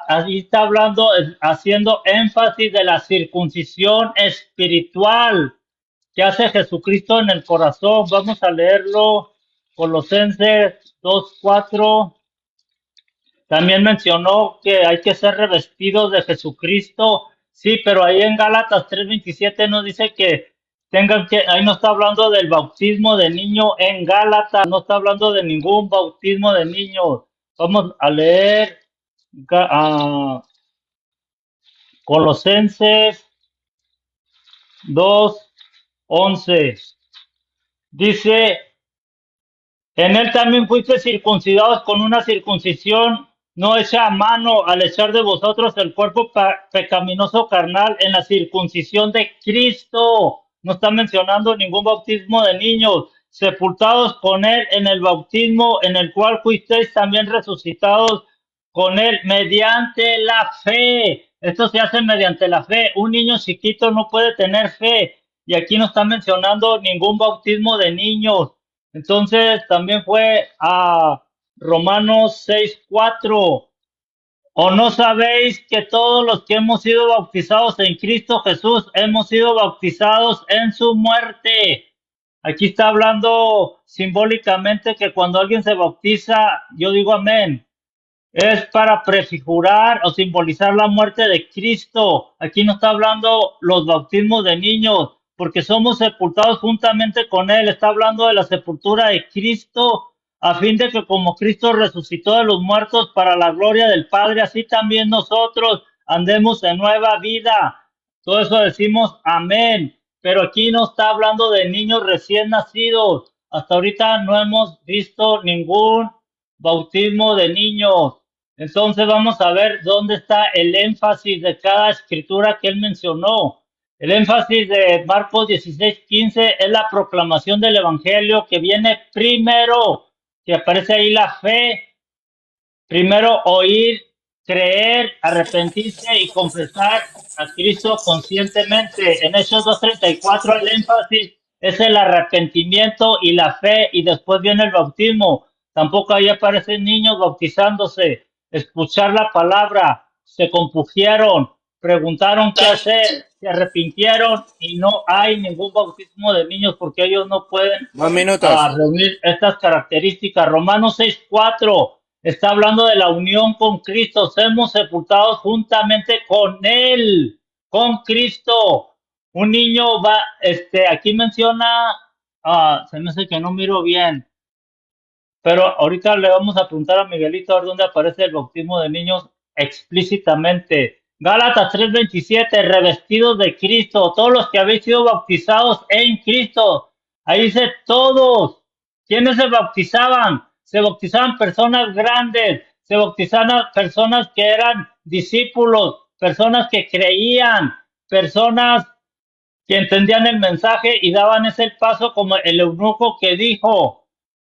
ahí está hablando, haciendo énfasis de la circuncisión espiritual que hace Jesucristo en el corazón. Vamos a leerlo, Colosenses 2:4. También mencionó que hay que ser revestidos de Jesucristo. Sí, pero ahí en Gálatas 3:27 nos dice que ahí no está hablando del bautismo de niño en Gálatas, no está hablando de ningún bautismo de niño. Vamos a leer Colosenses 2:11. Dice, en él también fuiste circuncidados con una circuncisión no hecha a mano, al echar de vosotros el cuerpo pecaminoso carnal en la circuncisión de Cristo. No está mencionando ningún bautismo de niños. Sepultados con él en el bautismo en el cual fuisteis también resucitados con él mediante la fe. Esto se hace mediante la fe. Un niño chiquito no puede tener fe. Y aquí no está mencionando ningún bautismo de niños. Entonces también fue a Romanos 6:4. ¿O no sabéis que todos los que hemos sido bautizados en Cristo Jesús hemos sido bautizados en su muerte? Aquí está hablando simbólicamente que cuando alguien se bautiza, yo digo amén, es para prefigurar o simbolizar la muerte de Cristo. Aquí no está hablando los bautismos de niños, porque somos sepultados juntamente con Él. Está hablando de la sepultura de Cristo, a fin de que como Cristo resucitó de los muertos para la gloria del Padre, así también nosotros andemos en nueva vida. Todo eso decimos amén. Pero aquí no está hablando de niños recién nacidos. Hasta ahorita no hemos visto ningún bautismo de niños. Entonces vamos a ver dónde está el énfasis de cada escritura que él mencionó. El énfasis de Marcos 16:15 es la proclamación del evangelio que viene primero, que aparece ahí la fe, primero oír, creer, arrepentirse y confesar a Cristo conscientemente. En Hechos 2:34 el énfasis es el arrepentimiento y la fe y después viene el bautismo. Tampoco ahí aparecen niños bautizándose. Escuchar la palabra, se compugieron, preguntaron qué hacer, se arrepintieron y no hay ningún bautismo de niños porque ellos no pueden 2 minutos. reunir estas características. Romanos 6:4 está hablando de la unión con Cristo. Somos sepultados juntamente con Él, con Cristo. Un niño va, aquí menciona, se me hace que no miro bien, pero ahorita le vamos a preguntar a Miguelito a ver dónde aparece el bautismo de niños explícitamente. Gálatas 3:27, revestidos de Cristo, todos los que habéis sido bautizados en Cristo. Ahí dice todos. ¿Quiénes se bautizaban? Se bautizaban personas grandes, se bautizaban personas que eran discípulos, personas que creían, personas que entendían el mensaje y daban ese paso como el eunuco que dijo,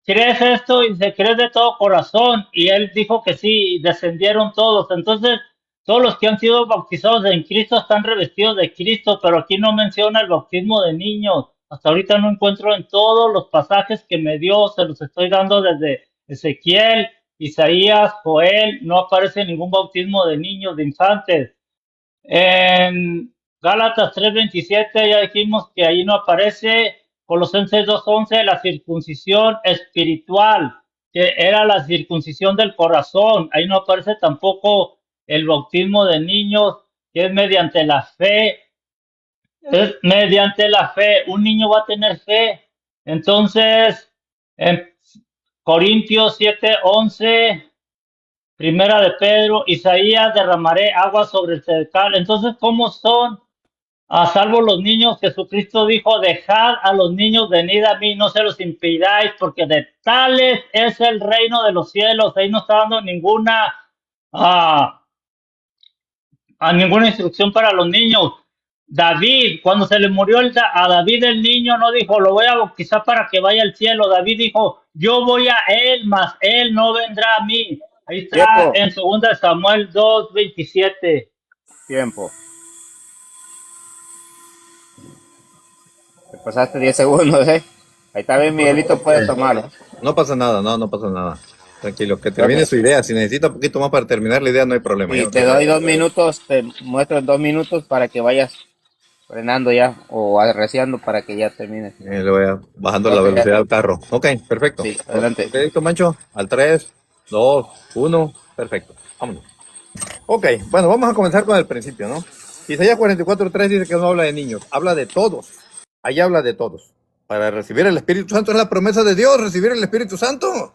¿crees esto? Y se cree de todo corazón. Y él dijo que sí, y descendieron todos. Entonces, todos los que han sido bautizados en Cristo están revestidos de Cristo, pero aquí no menciona el bautismo de niños. Hasta ahorita no encuentro en todos los pasajes que me dio, se los estoy dando desde Ezequiel, Isaías, Joel, no aparece ningún bautismo de niños, de infantes. En Gálatas 3:27 ya dijimos que ahí no aparece. Colosenses 2:11, la circuncisión espiritual, que era la circuncisión del corazón. Ahí no aparece tampoco el bautismo de niños, que es mediante la fe. Es mediante la fe. Un niño va a tener fe. Entonces, en Corintios 7:11, Primera de Pedro, Isaías, derramaré agua sobre el cercal. Entonces, ¿cómo son a salvo los niños? Jesucristo dijo, dejad a los niños venid a mí, no se los impidáis, porque de tales es el reino de los cielos. Ahí no está dando ninguna, ninguna instrucción para los niños. David, cuando se le murió a David el niño, no dijo, lo voy a bautizar para que vaya al cielo. David dijo, yo voy a él, mas él no vendrá a mí. Ahí está Tiempo. en 2 Samuel 2:27. Tiempo. Te pasaste 10 segundos, ¿eh? Ahí está bien, Miguelito, puede tomarlo. No pasa nada, no pasa nada. Tranquilo, que termine Ok. su idea. Si necesita un poquito más para terminar la idea, no hay problema. Y Yo- te doy 2 minutos, te muestro en 2 minutos para que vayas frenando ya o arreciando para que ya termines. Le voy a- bajando la Ok. velocidad al carro. Ok, perfecto. Sí, adelante. Perfecto, Mancho. Al 3, 2, 1. Perfecto. Vámonos. Ok, bueno, vamos a comenzar con el principio, ¿no? Isaías 44:3 dice que no habla de niños, habla de todos. Ahí habla de todos. Para recibir el Espíritu Santo es la promesa de Dios, recibir el Espíritu Santo.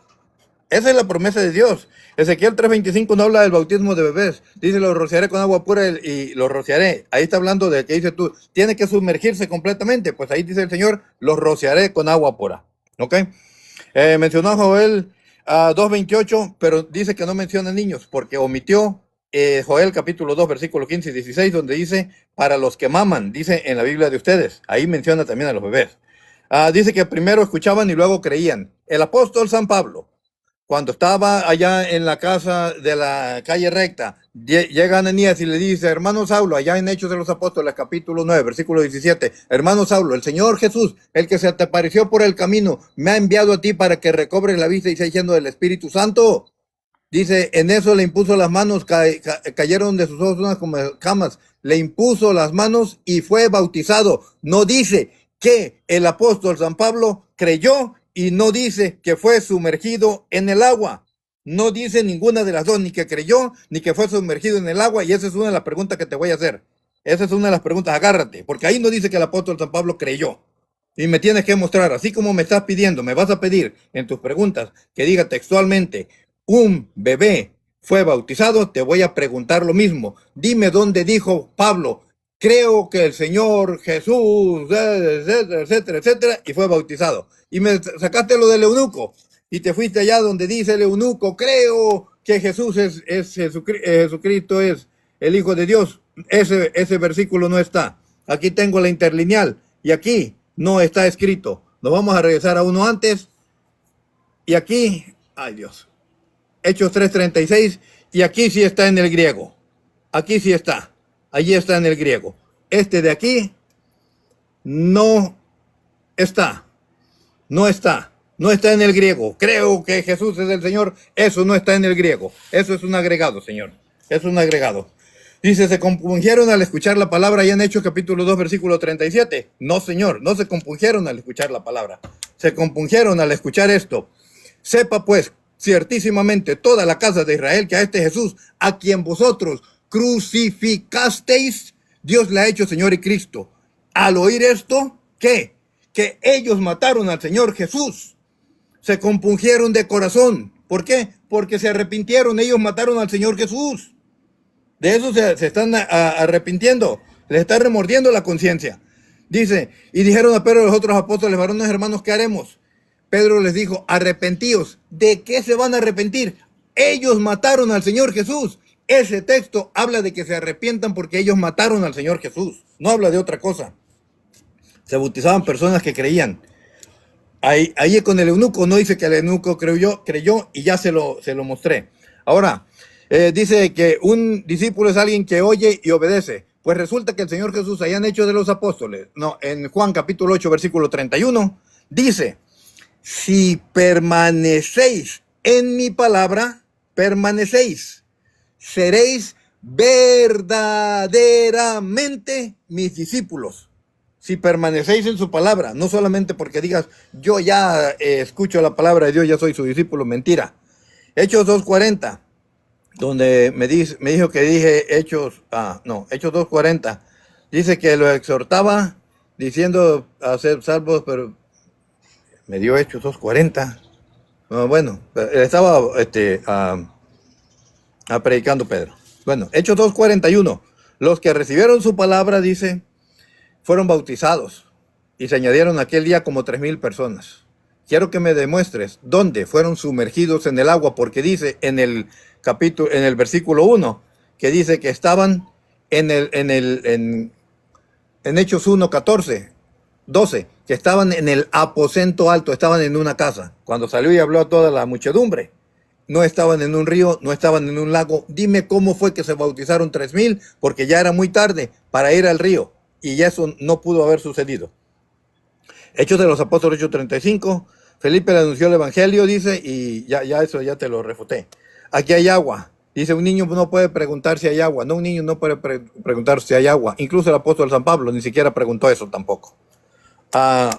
Esa es la promesa de Dios. Ezequiel 3:25 no habla del bautismo de bebés. Dice, los rociaré con agua pura y los rociaré. Ahí está hablando de que dice tú, tiene que sumergirse completamente. Pues ahí dice el Señor, los rociaré con agua pura. ¿Ok? Mencionó a Joel 2:28, pero dice que no menciona niños, porque omitió Joel capítulo 2, versículo 15 y 16, donde dice, para los que maman, dice en la Biblia de ustedes. Ahí menciona también a los bebés. Dice que primero escuchaban y luego creían. El apóstol San Pablo, cuando estaba allá en la casa de la calle recta, llega Ananías y le dice, hermano Saulo, allá en Hechos de los Apóstoles, capítulo 9, versículo 17, hermano Saulo, el Señor Jesús, el que se te apareció por el camino, me ha enviado a ti para que recobres la vista y seas lleno del Espíritu Santo. Dice, en eso le impuso las manos, cayeron de sus ojos unas como camas, le impuso las manos y fue bautizado. No dice que el apóstol San Pablo creyó y no dice que fue sumergido en el agua. No dice ninguna de las dos, ni que creyó, ni que fue sumergido en el agua, y esa es una de las preguntas que te voy a hacer. Esa es una de las preguntas, agárrate, porque ahí no dice que el apóstol San Pablo creyó. Y me tienes que mostrar, así como me estás pidiendo, me vas a pedir en tus preguntas que diga textualmente, un bebé fue bautizado, te voy a preguntar lo mismo. Dime dónde dijo Pablo, creo que el Señor Jesús, etcétera, etcétera, etcétera, y fue bautizado. Y me sacaste lo del eunuco, y te fuiste allá donde dice el eunuco, creo que Jesús Jesucristo es el Hijo de Dios. Ese versículo no está. Aquí tengo la interlineal, y aquí no está escrito. Nos vamos a regresar a uno antes, y aquí, ay Dios, Hechos 3:36, y aquí sí está en el griego. Aquí sí está. Allí está en el griego. Este de aquí no está. No está. No está en el griego. Creo que Jesús es el Señor. Eso no está en el griego. Eso es un agregado, Señor. Es un agregado. Dice, ¿se compungieron al escuchar la palabra? Ya en Hechos capítulo 2, versículo 37. No, Señor, no se compungieron al escuchar la palabra. Se compungieron al escuchar esto. Sepa pues, ciertísimamente, toda la casa de Israel, que a este Jesús, a quien vosotros crucificasteis, Dios le ha hecho Señor y Cristo. Al oír esto, ¿qué? Que ellos mataron al Señor Jesús. Se compungieron de corazón. ¿Por qué? Porque se arrepintieron. Ellos mataron al Señor Jesús. De eso se están arrepintiendo. Les está remordiendo la conciencia. Dice, y dijeron a Pedro y los otros apóstoles, varones hermanos, ¿qué haremos? Pedro les dijo, arrepentíos. ¿De qué se van a arrepentir? Ellos mataron al Señor Jesús. Ese texto habla de que se arrepientan porque ellos mataron al Señor Jesús. No habla de otra cosa. Se bautizaban personas que creían. Ahí con el eunuco no dice que el eunuco creyó y ya se lo mostré. Ahora, dice que un discípulo es alguien que oye y obedece. Pues resulta que el Señor Jesús, allá en Hechos de los Apóstoles, no, en Juan capítulo 8, versículo 31, dice, si permanecéis en mi palabra, permanecéis, seréis verdaderamente mis discípulos. Si permanecéis en su palabra, no solamente porque digas, yo ya escucho la palabra de Dios, ya soy su discípulo, mentira. Hechos 2:40, donde me dijo que dije Hechos 2:40, dice que lo exhortaba diciendo a ser salvos, pero me dio Hechos 2:40. Bueno, estaba predicando Pedro. Bueno, Hechos 2:41, los que recibieron su palabra, dice, fueron bautizados y se añadieron aquel día como 3,000 personas. Quiero que me demuestres dónde fueron sumergidos en el agua, porque dice en el versículo 1, que dice que estaban en Hechos 1:14, 12, que estaban en el aposento alto, estaban en una casa. Cuando salió y habló a toda la muchedumbre, no estaban en un río, no estaban en un lago. Dime cómo fue que se bautizaron 3,000, porque ya era muy tarde para ir al río. Y eso no pudo haber sucedido. Hechos de los Apóstoles 8:35. Felipe le anunció el Evangelio, dice, y ya eso ya te lo refuté. Aquí hay agua. Dice, un niño no puede preguntar si hay agua. No, un niño no puede preguntar si hay agua. Incluso el apóstol San Pablo ni siquiera preguntó eso tampoco.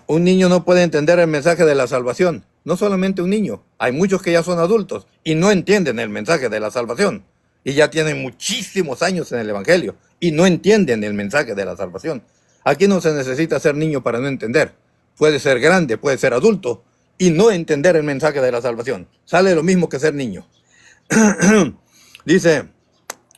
Un niño no puede entender el mensaje de la salvación. No solamente un niño. Hay muchos que ya son adultos y no entienden el mensaje de la salvación. Y ya tienen muchísimos años en el Evangelio y no entienden el mensaje de la salvación. Aquí no se necesita ser niño para no entender. Puede ser grande, puede ser adulto y no entender el mensaje de la salvación. Sale lo mismo que ser niño. Dice,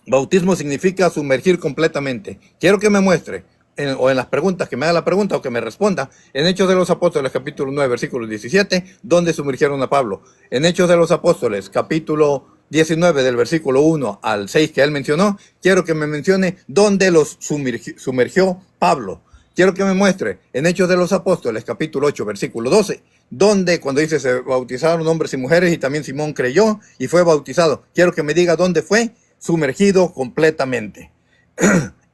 bautismo significa sumergir completamente. Quiero que me muestre, en las preguntas, que me haga la pregunta o que me responda, en Hechos de los Apóstoles, capítulo 9, versículo 17, ¿dónde sumergieron a Pablo? En Hechos de los Apóstoles, capítulo 19, del versículo 1 al 6 que él mencionó, quiero que me mencione dónde los sumergió Pablo. Quiero que me muestre en Hechos de los Apóstoles, capítulo 8, versículo 12, donde cuando dice se bautizaron hombres y mujeres y también Simón creyó y fue bautizado. Quiero que me diga dónde fue sumergido completamente.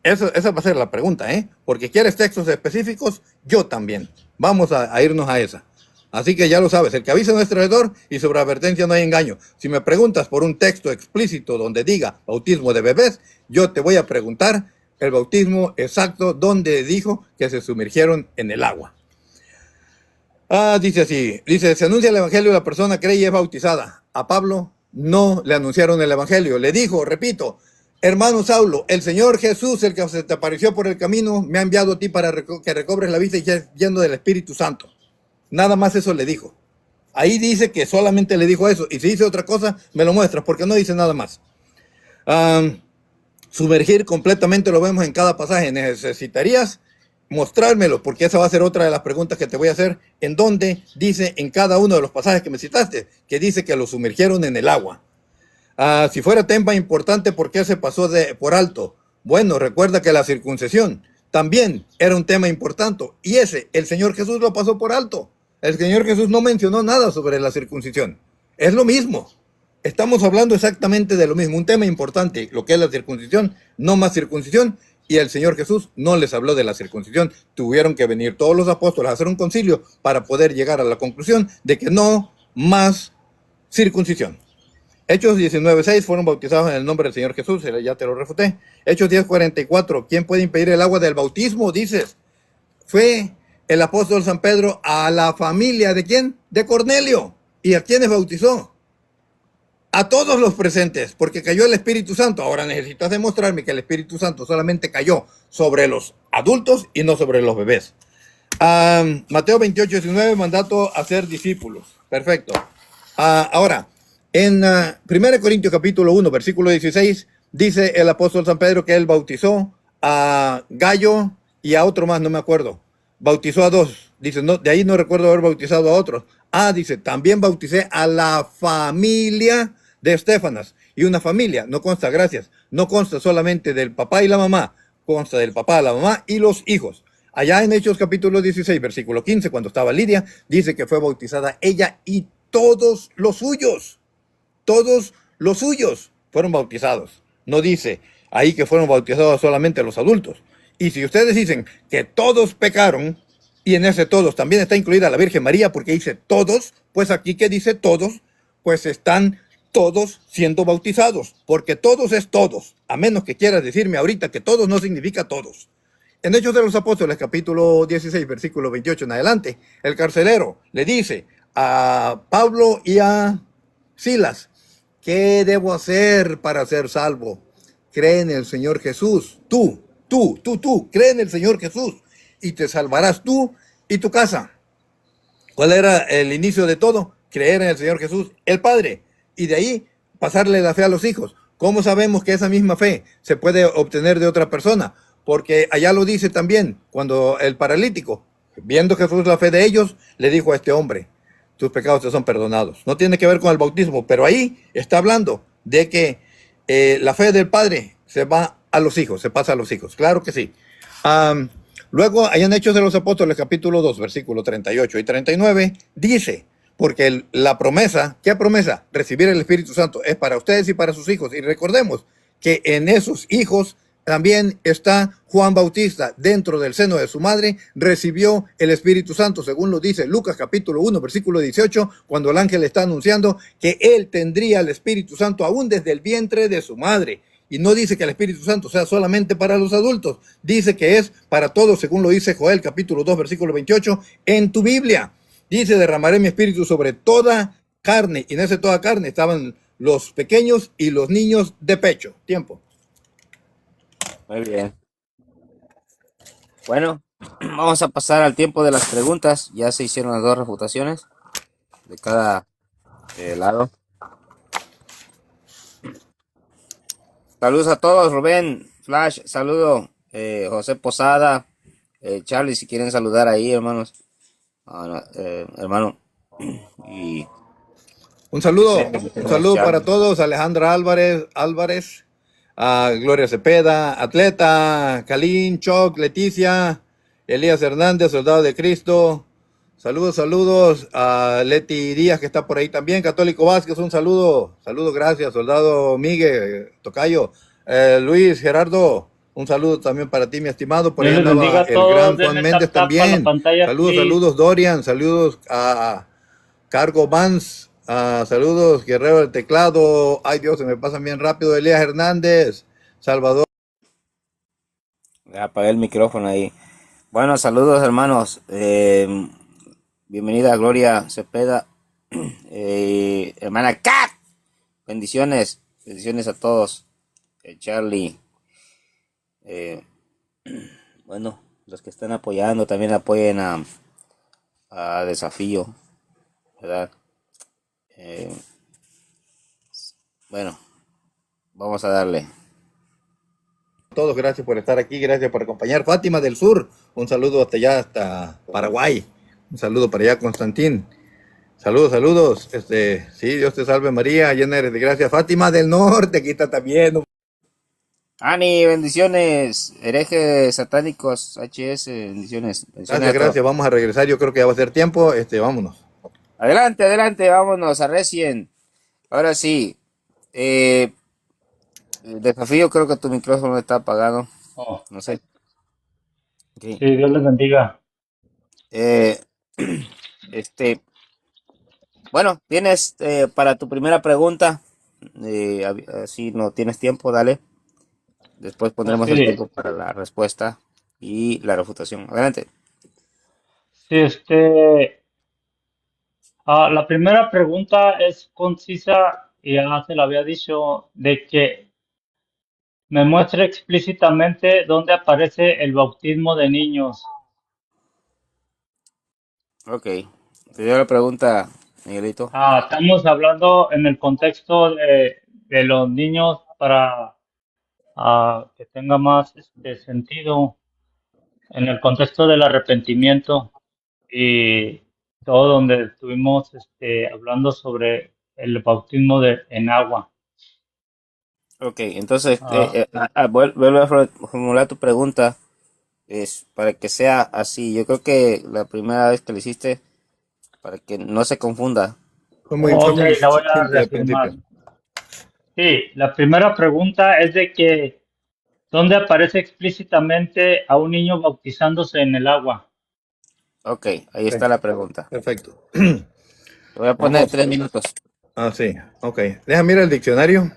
Esa va a ser la pregunta, ¿eh? Porque quieres textos específicos, yo también. Vamos a irnos a esa. Así que ya lo sabes, el que avisa no es traidor y sobre advertencia no hay engaño. Si me preguntas por un texto explícito donde diga bautismo de bebés, yo te voy a preguntar el bautismo exacto donde dijo que se sumergieron en el agua. Dice así, dice, se anuncia el evangelio y la persona cree y es bautizada. A Pablo no le anunciaron el evangelio. Le dijo, repito, hermano Saulo, el Señor Jesús, el que se te apareció por el camino, me ha enviado a ti para que recobres la vista y estés lleno del Espíritu Santo. Nada más eso le dijo. Ahí dice que solamente le dijo eso. Y si dice otra cosa, me lo muestras, porque no dice nada más. Sumergir completamente lo vemos en cada pasaje. Necesitarías mostrármelo, porque esa va a ser otra de las preguntas que te voy a hacer. En donde dice en cada uno de los pasajes que me citaste, que dice que lo sumergieron en el agua. Si fuera tema importante, ¿por qué se pasó por alto? Bueno, recuerda que la circuncisión también era un tema importante. Y el Señor Jesús lo pasó por alto. El Señor Jesús no mencionó nada sobre la circuncisión. Es lo mismo. Estamos hablando exactamente de lo mismo. Un tema importante, lo que es la circuncisión, no más circuncisión. Y el Señor Jesús no les habló de la circuncisión. Tuvieron que venir todos los apóstoles a hacer un concilio para poder llegar a la conclusión de que no más circuncisión. Hechos 19:6 fueron bautizados en el nombre del Señor Jesús, ya te lo refuté. Hechos 10:44, ¿quién puede impedir el agua del bautismo? Dices, fue el apóstol San Pedro a la familia ¿de quién? De Cornelio. ¿Y a quiénes bautizó? A todos los presentes, porque cayó el Espíritu Santo. Ahora necesitas demostrarme que el Espíritu Santo solamente cayó sobre los adultos y no sobre los bebés. Mateo 28:19, mandato a ser discípulos. Perfecto. Ahora, en 1 Corintios capítulo 1, versículo 16, dice el apóstol San Pedro que él bautizó a Gallo y a otro más, no me acuerdo. Bautizó a dos. Dice, no, de ahí no recuerdo haber bautizado a otros. Dice, también bauticé a la familia de Estéfanas. Y una familia, no consta, gracias, no consta solamente del papá y la mamá, consta del papá, la mamá y los hijos. Allá en Hechos capítulo 16, versículo 15, cuando estaba Lidia, dice que fue bautizada ella y todos los suyos. Todos los suyos fueron bautizados. No dice ahí que fueron bautizados solamente los adultos. Y si ustedes dicen que todos pecaron, y en ese todos también está incluida la Virgen María, porque dice todos, pues aquí que dice todos, pues están todos siendo bautizados, porque todos es todos, a menos que quieras decirme ahorita que todos no significa todos. En Hechos de los Apóstoles, capítulo 16, versículo 28 en adelante, el carcelero le dice a Pablo y a Silas, ¿qué debo hacer para ser salvo? Cree en el Señor Jesús. Tú, cree en el Señor Jesús y te salvarás tú y tu casa. ¿Cuál era el inicio de todo? Creer en el Señor Jesús, el Padre. Y de ahí pasarle la fe a los hijos. ¿Cómo sabemos que esa misma fe se puede obtener de otra persona? Porque allá lo dice también, cuando el paralítico, viendo Jesús la fe de ellos, le dijo a este hombre, tus pecados te son perdonados. No tiene que ver con el bautismo, pero ahí está hablando de que la fe del Padre se va a los hijos, se pasa a los hijos. Claro que sí. Luego, allá en Hechos de los Apóstoles, capítulo 2, versículos 38 y 39, dice, porque la promesa, ¿qué promesa? Recibir el Espíritu Santo es para ustedes y para sus hijos. Y recordemos que en esos hijos también está Juan Bautista, dentro del seno de su madre, recibió el Espíritu Santo, según lo dice Lucas capítulo 1, versículo 18, cuando el ángel está anunciando que él tendría el Espíritu Santo aún desde el vientre de su madre. Y no dice que el Espíritu Santo sea solamente para los adultos, dice que es para todos, según lo dice Joel capítulo 2, versículo 28, en tu Biblia. Dice, derramaré mi espíritu sobre toda carne, y en ese toda carne estaban los pequeños y los niños de pecho. Tiempo. Muy bien. Bueno, vamos a pasar al tiempo de las preguntas. Ya se hicieron las dos refutaciones de cada lado. Saludos a todos, Rubén, Flash, saludo, José Posada, Charlie, si quieren saludar ahí, hermanos. Hermano. Y Un saludo para todos, Alejandra Álvarez, Gloria Cepeda, Atleta, Calín, Choc, Leticia, Elías Hernández, Soldado de Cristo. Saludos a Leti Díaz, que está por ahí también. Católico Vázquez, un saludo, gracias. Soldado Miguel, Tocayo, Luis Gerardo, Un saludo también para ti, mi estimado. Por Dios ahí les bendiga andaba a el todos. gran Juan Denle Méndez tap tap a la también. pantalla, Saludos, please. saludos, Dorian. Saludos a Cargo Vance. Saludos, Guerrero del Teclado. Ay, Dios, se me pasan bien rápido. Elías Hernández. Salvador. Apagué el micrófono ahí. Bueno, saludos hermanos. Bienvenida Gloria Cepeda. Hermana Kat. Bendiciones. Bendiciones a todos. Charlie. Bueno, los que están apoyando también apoyen a Desafío, ¿verdad? Bueno, vamos a darle. Todos, gracias por estar aquí, gracias por acompañar. Fátima del Sur, un saludo hasta allá, hasta Paraguay. Un saludo para allá, Constantín. Saludos, saludos. Sí, Dios te salve María, llena eres de gracia. Fátima del Norte, aquí está también. Ani, bendiciones. Herejes satánicos, HS, bendiciones. Bendiciones Gracias, a todos. gracias. Vamos a regresar, yo creo que ya va a ser tiempo. Vámonos. Adelante, adelante, vámonos, arrecien. Ahora sí. Desafío, creo que tu micrófono está apagado. Oh, No sé. Ok. sí, Dios les bendiga. Eh, bueno, tienes para tu primera pregunta. Si no tienes tiempo, dale. Después pondremos el Sí, tiempo para la respuesta y la refutación. Adelante. sí, la primera pregunta es concisa y ya se lo había dicho, de que me muestre explícitamente dónde aparece el bautismo de niños. Ok. Te dio la pregunta, Miguelito. Estamos hablando en el contexto de los niños para que tenga más sentido, en el contexto del arrepentimiento y todo donde estuvimos hablando sobre el bautismo en agua. Ok, entonces, Ah, vuelve a formular tu pregunta. Es para que sea así. Yo creo que la primera vez que lo hiciste, para que no se confunda. ok, Fue muy la voy a simple al decir principio. más. Sí, la primera pregunta es de que, ¿dónde aparece explícitamente a un niño bautizándose en el agua? Ok, ahí Ok, está la pregunta. perfecto. Te voy a poner Vamos. 3 minutos. Sí, ok. Déjame mirar el diccionario.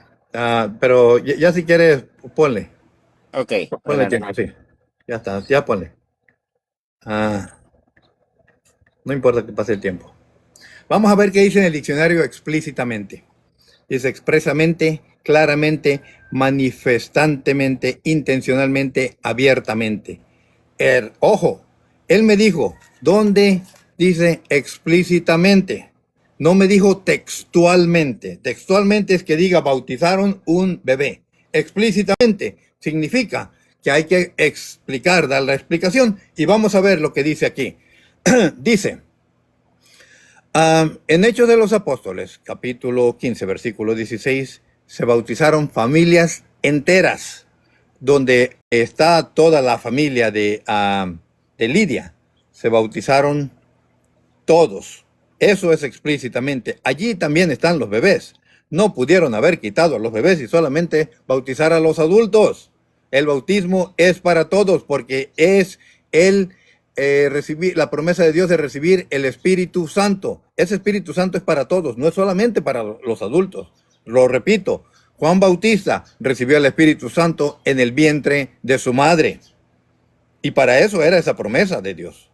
Pero ya si quieres, ponle. Ok, Ponle adelante. tiempo, sí. Ya está, ya ponle. No importa que pase el tiempo. Vamos a ver qué dice en el diccionario explícitamente. Dice expresamente, claramente, manifestantemente, intencionalmente, abiertamente. Ojo, él me dijo, ¿dónde dice explícitamente? No me dijo textualmente. Textualmente es que diga bautizaron un bebé. Explícitamente significa que hay que explicar, dar la explicación. Y vamos a ver lo que dice aquí. Dice, en Hechos de los Apóstoles, capítulo 15, versículo 16, se bautizaron familias enteras, donde está toda la familia de Lidia. Se bautizaron todos. Eso es explícitamente. Allí también están los bebés. No pudieron haber quitado a los bebés y solamente bautizar a los adultos. El bautismo es para todos porque es el recibir la promesa de Dios de recibir el Espíritu Santo. Ese Espíritu Santo es para todos, no es solamente para los adultos. Lo repito, Juan Bautista recibió el Espíritu Santo en el vientre de su madre. Y para eso era esa promesa de Dios.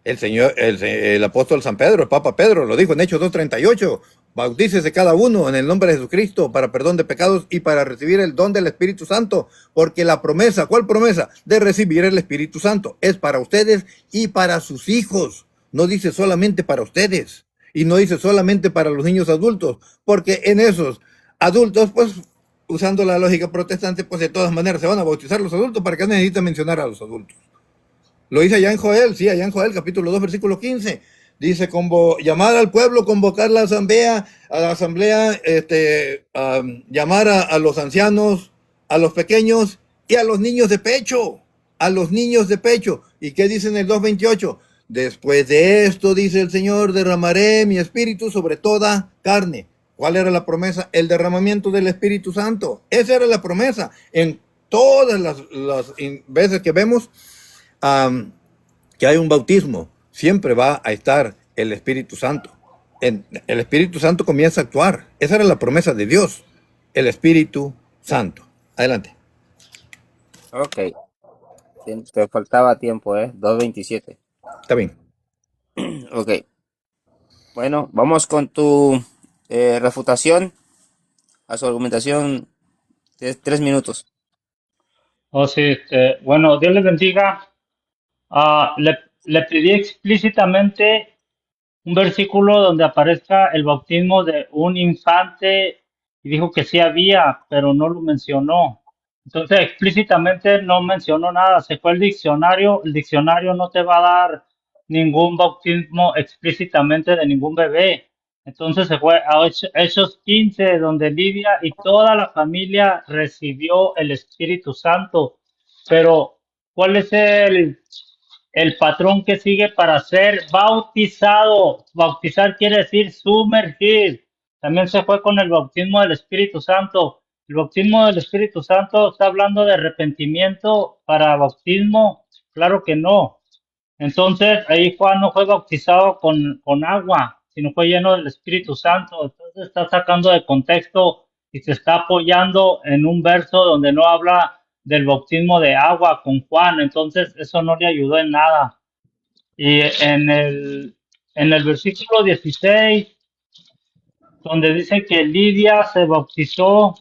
El apóstol San Pedro, el Papa Pedro, lo dijo en Hechos 2:38. Bautícese cada uno en el nombre de Jesucristo para perdón de pecados y para recibir el don del Espíritu Santo. Porque la promesa, ¿cuál promesa? De recibir el Espíritu Santo. Es para ustedes y para sus hijos. No dice solamente para ustedes. Y no dice solamente para los niños adultos. Porque en esos adultos, pues, usando la lógica protestante, pues de todas maneras se van a bautizar los adultos. ¿Para qué necesita mencionar a los adultos? Lo dice allá en Joel, sí, allá en Joel, capítulo 2, versículo 15. Dice, llamar al pueblo, convocar la asamblea, llamar a los ancianos, a los pequeños y a los niños de pecho. A los niños de pecho. ¿Y qué dice en el 2:28? Después de esto, dice el Señor, derramaré mi espíritu sobre toda carne. ¿Cuál era la promesa? El derramamiento del Espíritu Santo. Esa era la promesa. En Todas las veces que vemos que hay un bautismo, siempre va a estar el Espíritu Santo. El Espíritu Santo comienza a actuar. Esa era la promesa de Dios, el Espíritu Santo. Adelante. Ok. Te faltaba tiempo, 2:27. Está bien. Ok. Bueno, vamos con tu refutación a su argumentación. 3 minutos. Oh, sí, bueno, Dios les bendiga. Le pedí explícitamente un versículo donde aparezca el bautismo de un infante y dijo que sí había, pero no lo mencionó. Entonces, explícitamente no mencionó nada. Se fue el diccionario no te va a dar ningún bautismo explícitamente de ningún bebé. Entonces se fue a Hechos 15, donde Lidia y toda la familia recibió el Espíritu Santo. Pero, ¿cuál es el patrón que sigue para ser bautizado? Bautizar quiere decir sumergir. También se fue con el bautismo del Espíritu Santo. El bautismo del Espíritu Santo está hablando de arrepentimiento para bautismo. Claro que no. Entonces ahí Juan no fue bautizado con agua, sino fue lleno del Espíritu Santo. Entonces está sacando de contexto y se está apoyando en un verso donde no habla del bautismo de agua con Juan. Entonces eso no le ayudó en nada. Y en el versículo 16, donde dice que Lidia se bautizó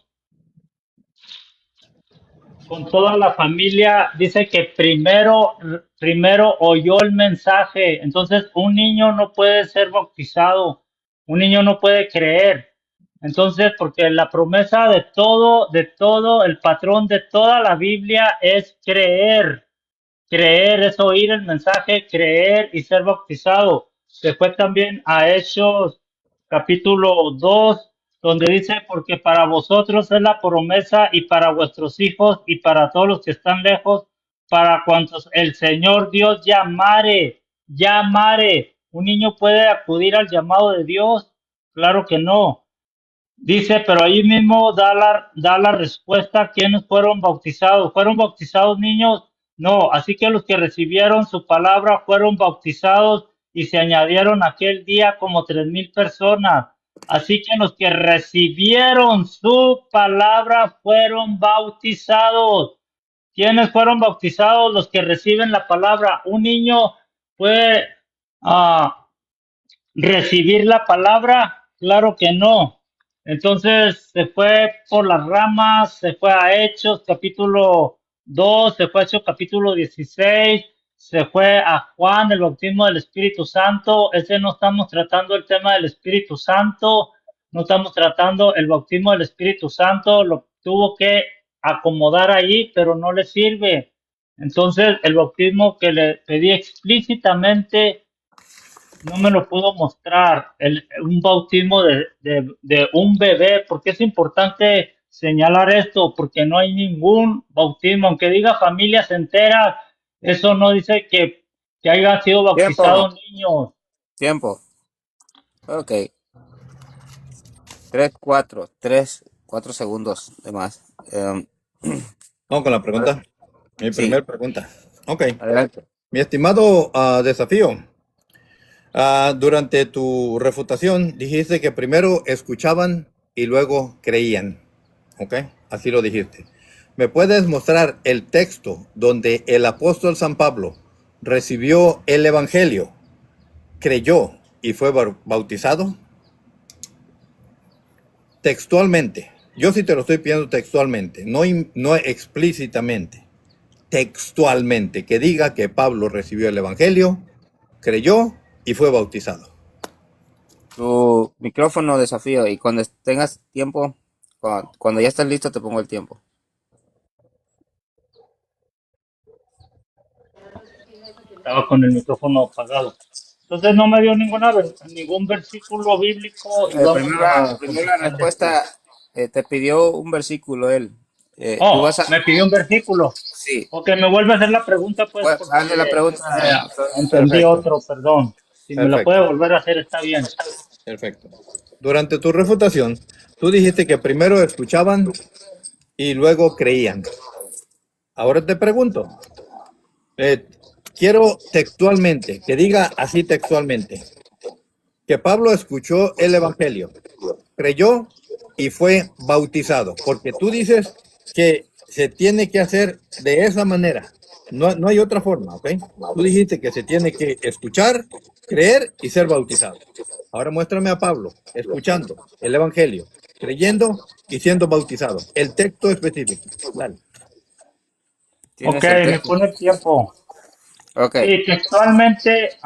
con toda la familia, dice que primero oyó el mensaje. Entonces, un niño no puede ser bautizado, un niño no puede creer. Entonces, porque la promesa de todo, el patrón de toda la Biblia es creer. Creer es oír el mensaje, creer y ser bautizado. Se fue también a Hechos capítulo 2, donde dice, porque para vosotros es la promesa y para vuestros hijos y para todos los que están lejos, para cuantos el Señor Dios llamare. ¿Un niño puede acudir al llamado de Dios? Claro que no. Dice, pero ahí mismo da la respuesta, ¿quiénes fueron bautizados? ¿Fueron bautizados niños? No, así que los que recibieron su palabra fueron bautizados y se añadieron aquel día como 3,000 personas. Así que los que recibieron su palabra fueron bautizados. ¿Quiénes fueron bautizados? Los que reciben la palabra. Un niño puede recibir la palabra, claro que no. Entonces se fue por las ramas, se fue a Hechos capítulo 2, se fue a Hechos capítulo 16, se fue a Juan, el bautismo del Espíritu Santo. Ese no estamos tratando el tema del Espíritu Santo, no estamos tratando el bautismo del Espíritu Santo, lo tuvo que acomodar ahí, pero no le sirve. Entonces el bautismo que le pedí explícitamente no me lo pudo mostrar, un bautismo de un bebé. ¿Por qué es importante señalar esto? Porque no hay ningún bautismo, aunque diga familias enteras, eso no dice que haya sido bautizado niños. Tiempo. Ok. 4 segundos de más. Vamos con la pregunta. Mi Sí. primera pregunta. Ok. Adelante. Mi estimado Desafío, durante tu refutación dijiste que primero escuchaban y luego creían. ¿Ok? Así lo dijiste. ¿Me puedes mostrar el texto donde el apóstol San Pablo recibió el Evangelio, creyó y fue bautizado? Textualmente. Yo sí te lo estoy pidiendo textualmente, no explícitamente. Textualmente, que diga que Pablo recibió el Evangelio, creyó y fue bautizado. Tu micrófono, Desafío, y cuando tengas tiempo, cuando ya estés listo, te pongo el tiempo. Estaba con el micrófono apagado. Entonces no me dio ningún versículo bíblico. Y vamos a Primera respuesta, te pidió un versículo él. me pidió un versículo. Sí. Ok, me vuelve a hacer la pregunta, pues. Hazle la pregunta. Entendí Perfecto. otro, perdón. Si me la puede volver a hacer, está bien. Perfecto. Durante tu refutación, tú dijiste que primero escuchaban y luego creían. Ahora te pregunto, eh, quiero textualmente, que diga así textualmente, que Pablo escuchó el Evangelio, creyó y fue bautizado, porque tú dices que se tiene que hacer de esa manera, no hay otra forma, ¿ok? Tú dijiste que se tiene que escuchar, creer y ser bautizado. Ahora muéstrame a Pablo escuchando el Evangelio, creyendo y siendo bautizado. El texto específico. Dale. Ok, ¿Tienes el me texto? pone el tiempo. Ok. Sí, textualmente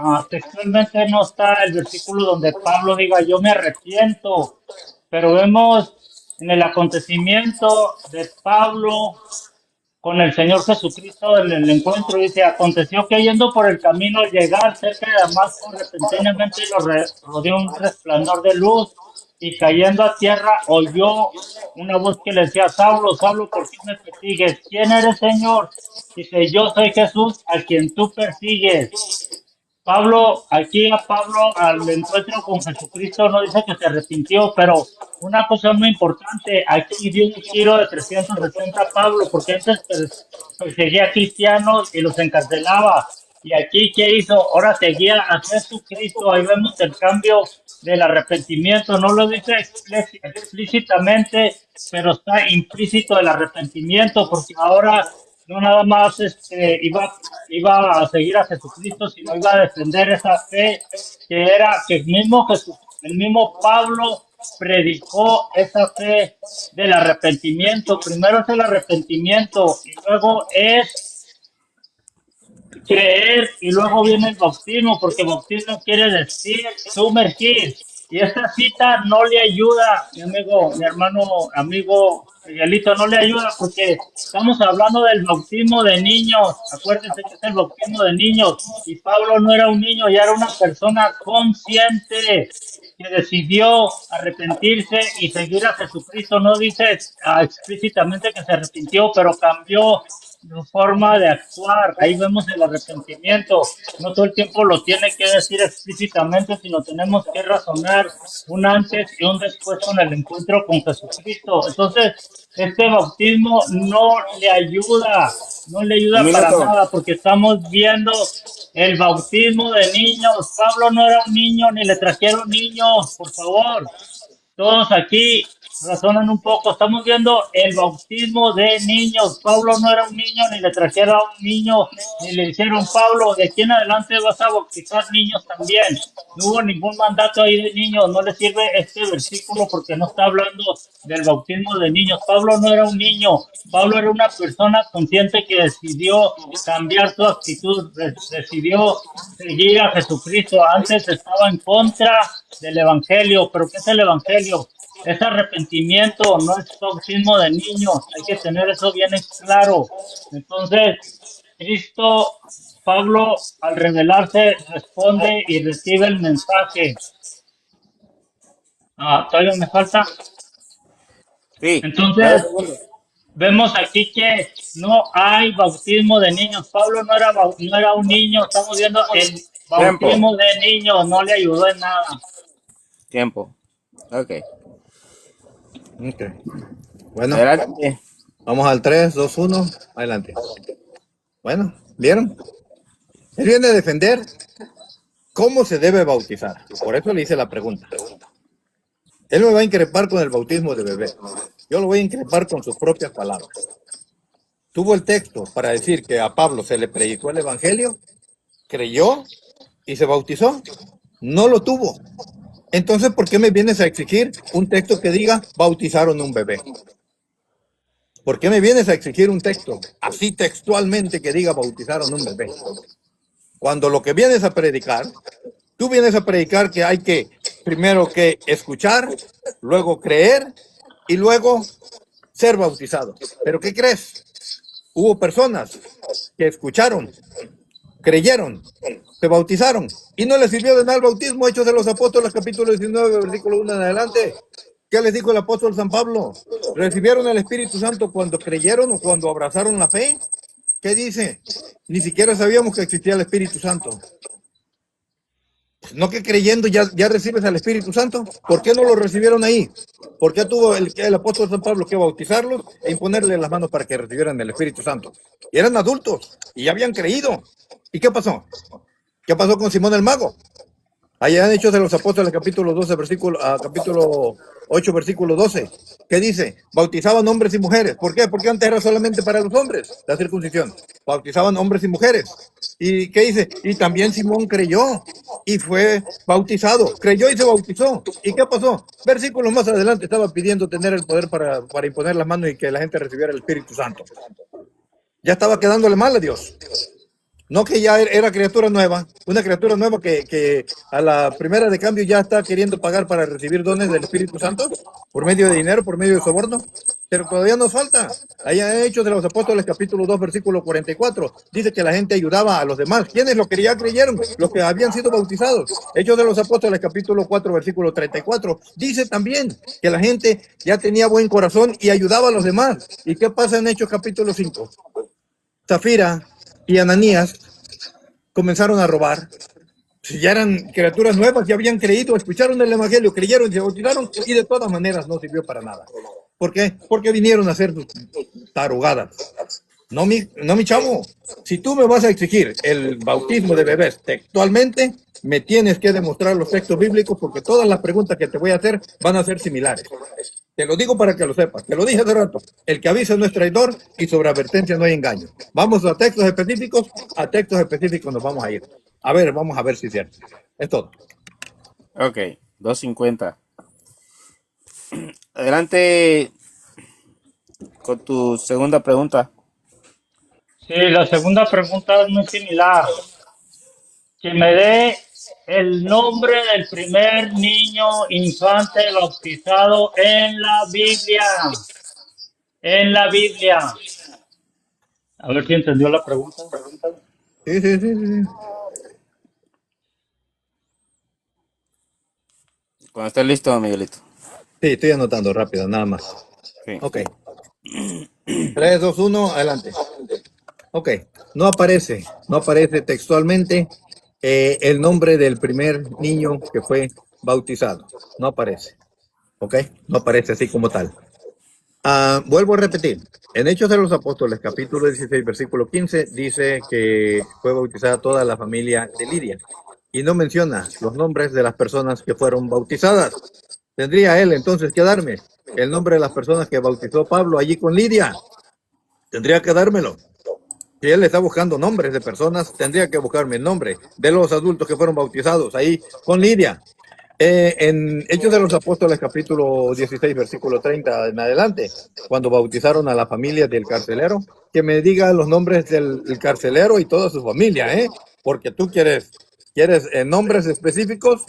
no está el versículo donde Pablo diga yo me arrepiento, pero vemos en el acontecimiento de Pablo con el Señor Jesucristo en el encuentro, dice, aconteció que yendo por el camino al llegar cerca de Damasco, repentinamente rodeó un resplandor de luz y cayendo a tierra oyó una voz que le decía, Saulo, Saulo, ¿por qué me persigues? ¿Quién eres, Señor? Dice, yo soy Jesús a quien tú persigues. Pablo, aquí a Pablo al encuentro con Jesucristo no dice que se arrepintió, pero una cosa muy importante, aquí dio un giro de 360 a Pablo, porque antes perseguía a cristianos y los encarcelaba. Y aquí, ¿qué hizo? Ahora seguía a Jesucristo. Ahí vemos el cambio del arrepentimiento. No lo dice explícitamente, pero está implícito el arrepentimiento, porque ahora no nada más iba a seguir a Jesucristo, sino iba a defender esa fe que era que el mismo Pablo predicó esa fe del arrepentimiento. Primero es el arrepentimiento y luego es creer y luego viene el bautismo, porque bautismo quiere decir sumergir. Y esta cita no le ayuda, mi amigo, mi hermano, amigo Miguelito, no le ayuda porque estamos hablando del bautismo de niños. Acuérdense que es el bautismo de niños. Y Pablo no era un niño, ya era una persona consciente que decidió arrepentirse y seguir a Jesucristo. No dice explícitamente que se arrepintió, pero cambió su forma de actuar. Ahí vemos el arrepentimiento. No todo el tiempo lo tiene que decir explícitamente, sino tenemos que razonar un antes y un después con el encuentro con Jesucristo. Entonces, este bautismo no le Un ayuda para minuto. nada, porque estamos viendo el bautismo de niños. Pablo no era un niño, ni le trajeron niños, por favor. Todos aquí razonan un poco. Estamos viendo el bautismo de niños. Pablo no era un niño, ni le trajeron a un niño, ni le dijeron, Pablo, de aquí en adelante vas a bautizar niños también. No hubo ningún mandato ahí de niños. No le sirve este versículo porque no está hablando del bautismo de niños. Pablo no era un niño. Pablo era una persona consciente que decidió cambiar su actitud, decidió seguir a Jesucristo. Antes estaba en contra del Evangelio, pero ¿qué es el Evangelio? Es arrepentimiento, no es bautismo de niños. Hay que tener eso bien claro. Entonces, Cristo, Pablo, al revelarse, responde y recibe el mensaje. Todavía me falta. Sí. Dale Entonces, segundo. vemos aquí que no hay bautismo de niños. Pablo no era un niño. Estamos viendo el Tiempo. bautismo de niños. No le ayudó en nada. Tiempo. Ok. Ok. Bueno, Adelante. vamos al 3, 2, 1. Adelante. Bueno, ¿vieron? Él viene a defender cómo se debe bautizar. Por eso le hice la pregunta. Él me va a increpar con el bautismo de bebé. Yo lo voy a increpar con sus propias palabras. Tuvo el texto para decir que a Pablo se le predicó el evangelio, creyó y se bautizó. No lo tuvo. Entonces, ¿por qué me vienes a exigir un texto que diga bautizaron un bebé? ¿Por qué me vienes a exigir un texto así textualmente que diga bautizaron un bebé? Cuando lo que vienes a predicar, tú vienes a predicar que hay que primero que escuchar, luego creer y luego ser bautizado. ¿Pero qué crees? Hubo personas que escucharon, creyeron, se bautizaron y no les sirvió de nada el bautismo. Hechos de los Apóstoles, capítulo 19, versículo 1 en adelante. ¿Qué les dijo el apóstol San Pablo? ¿Recibieron el Espíritu Santo cuando creyeron o cuando abrazaron la fe? ¿Qué dice? Ni siquiera sabíamos que existía el Espíritu Santo. ¿No que creyendo ya recibes al Espíritu Santo? ¿Por qué no lo recibieron ahí? ¿Por qué tuvo el apóstol San Pablo que bautizarlos e imponerle las manos para que recibieran el Espíritu Santo? Y eran adultos y ya habían creído. ¿Y qué pasó? ¿Qué pasó con Simón el Mago? Allá en Hechos de los Apóstoles, capítulo 12, capítulo 8, versículo 12. ¿Qué dice? Bautizaban hombres y mujeres. ¿Por qué? Porque antes era solamente para los hombres la circuncisión. Bautizaban hombres y mujeres. ¿Y qué dice? Y también Simón creyó y fue bautizado. Creyó y se bautizó. ¿Y qué pasó? Versículos más adelante estaba pidiendo tener el poder para imponer las manos y que la gente recibiera el Espíritu Santo. Ya estaba quedándole mal a Dios. No que ya era criatura nueva, una criatura nueva que a la primera de cambio ya está queriendo pagar para recibir dones del Espíritu Santo por medio de dinero, por medio de soborno, pero todavía nos falta. Allá en Hechos de los Apóstoles, capítulo 2, versículo 44, dice que la gente ayudaba a los demás. ¿Quiénes? Los que ya creyeron, los que habían sido bautizados. Hechos de los Apóstoles, capítulo 4, versículo 34, dice también que la gente ya tenía buen corazón y ayudaba a los demás. ¿Y qué pasa en Hechos capítulo 5? Zafira y Ananías comenzaron a robar. Si ya eran criaturas nuevas, ya habían creído, escucharon el evangelio, creyeron, se bautizaron y de todas maneras no sirvió para nada. ¿Por qué? Porque vinieron a hacer tarugadas. No, mi chavo. Si tú me vas a exigir el bautismo de bebés textualmente, me tienes que demostrar los textos bíblicos porque todas las preguntas que te voy a hacer van a ser similares. Te lo digo para que lo sepas. Te lo dije hace rato. El que avisa no es traidor y sobre advertencia no hay engaño. Vamos a textos específicos nos vamos a ir. A ver, vamos a ver si es cierto. Es todo. Ok, 250. Adelante con tu segunda pregunta. Sí, la segunda pregunta es muy similar. Que me dé el nombre del primer niño infante bautizado en la Biblia. En la Biblia. A ver si entendió la pregunta. Sí. Cuando estés listo, Miguelito. Sí, estoy anotando rápido, nada más. Sí. Ok. 3, 2, 1, adelante. Ok. No aparece textualmente el nombre del primer niño que fue bautizado. No aparece. Ok. No aparece así como tal. Vuelvo a repetir. En Hechos de los Apóstoles, capítulo 16, versículo 15, dice que fue bautizada toda la familia de Lidia. Y no menciona los nombres de las personas que fueron bautizadas. Tendría él entonces que darme el nombre de las personas que bautizó Pablo allí con Lidia. Tendría que dármelo. Si él está buscando nombres de personas, tendría que buscarme el nombre de los adultos que fueron bautizados ahí con Lidia. En Hechos de los Apóstoles, capítulo 16, versículo 30 en adelante, cuando bautizaron a la familia del carcelero, que me diga los nombres del carcelero y toda su familia, porque tú quieres nombres específicos,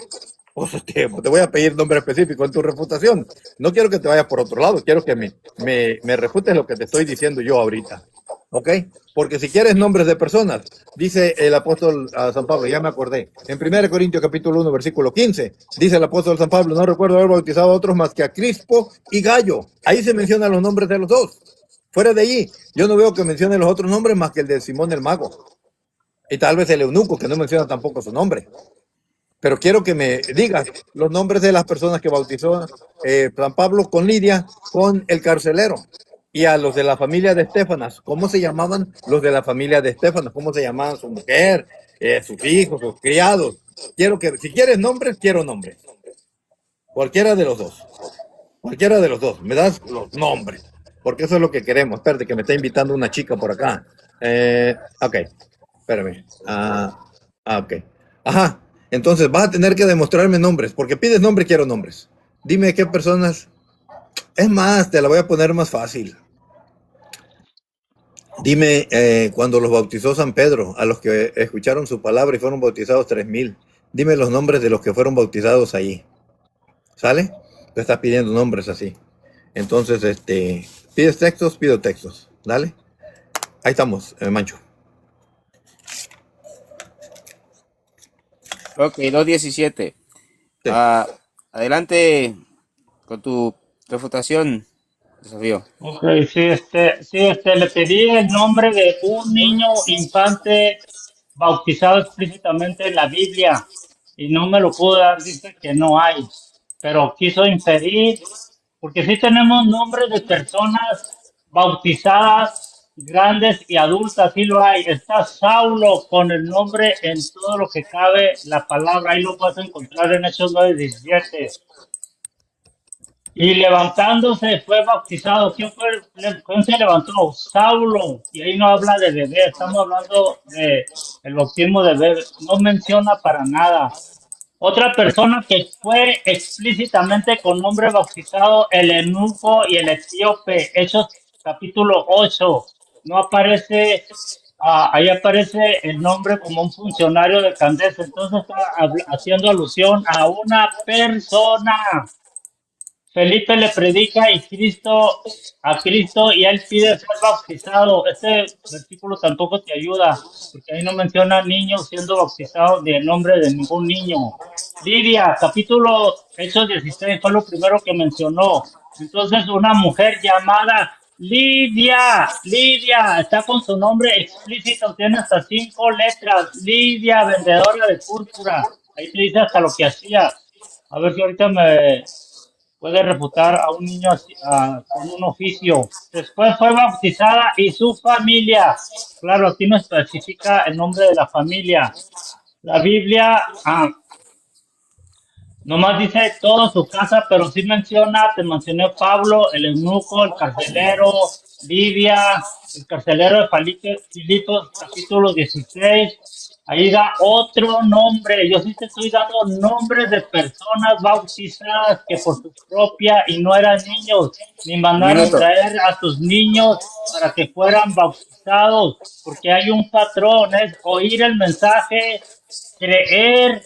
pues te voy a pedir nombre específico en tu refutación. No quiero que te vayas por otro lado, quiero que me refutes lo que te estoy diciendo yo ahorita. ¿Ok? Porque si quieres nombres de personas, dice el apóstol San Pablo, ya me acordé, en 1 Corintios capítulo 1, versículo 15, dice el apóstol San Pablo, no recuerdo haber bautizado a otros más que a Crispo y Gallo. Ahí se mencionan los nombres de los dos. Fuera de allí, yo no veo que mencione los otros nombres más que el de Simón el Mago. Y tal vez el eunuco, que no menciona tampoco su nombre. Pero quiero que me digas los nombres de las personas que bautizó San Pablo con Lidia, con el carcelero. Y a los de la familia de Estefanas, ¿cómo se llamaban los de la familia de Estefanas? ¿Cómo se llamaban su mujer, sus hijos, sus criados? Quiero que, si quieres nombres, quiero nombres. Cualquiera de los dos. Cualquiera de los dos. Me das los nombres. Porque eso es lo que queremos. Espérate, que me está invitando una chica por acá. Ok. Espérame. Ok. Ajá. Entonces vas a tener que demostrarme nombres. Porque pides nombre, quiero nombres. Dime qué personas. Es más, te la voy a poner más fácil. Dime, cuando los bautizó San Pedro, a los que escucharon su palabra y fueron bautizados 3,000, dime los nombres de los que fueron bautizados allí. ¿Sale? Te estás pidiendo nombres así. Entonces, pides textos, pido textos. Dale. Ahí estamos, Mancho. Ok, 217. Sí. Adelante con tu refutación, Desafío. Ok, le pedí el nombre de un niño infante bautizado explícitamente en la Biblia. y no me lo pudo dar, dice que no hay, pero quiso inferir, porque sí tenemos nombres de personas bautizadas, grandes y adultas, sí lo hay. Está Saulo con el nombre en todo lo que cabe la palabra, ahí lo puedes encontrar en Hechos 9:17. Y levantándose fue bautizado. ¿Quién se levantó? Saulo. Y ahí no habla de bebé, estamos hablando de el bautismo de bebé. No menciona para nada. Otra persona que fue explícitamente con nombre bautizado, el eunuco y el etíope, Hechos capítulo 8. No aparece, ahí aparece el nombre como un funcionario de Candace. Entonces está haciendo alusión a una persona. Felipe le predica a Cristo y él pide ser bautizado. Este versículo tampoco te ayuda, porque ahí no menciona niños siendo bautizados ni el nombre de ningún niño. Lidia, capítulo Hechos 16 fue lo primero que mencionó. Entonces una mujer llamada Lidia, está con su nombre explícito, tiene hasta 5 letras. Lidia, vendedora de púrpura. Ahí te dice hasta lo que hacía. A ver si ahorita me puede refutar a un niño con un oficio. Después fue bautizada y su familia. Claro, aquí no especifica el nombre de la familia. La Biblia nomás dice toda su casa, pero sí menciona, te mencioné Pablo, el eunuco, el carcelero, Lidia, el carcelero de Filipos, capítulo 16. Ahí da otro nombre. Yo sí te estoy dando nombres de personas bautizadas que por su propia y no eran niños, ni Un mandaron minuto. traer a sus niños para que fueran bautizados, porque hay un patrón, es oír el mensaje, creer.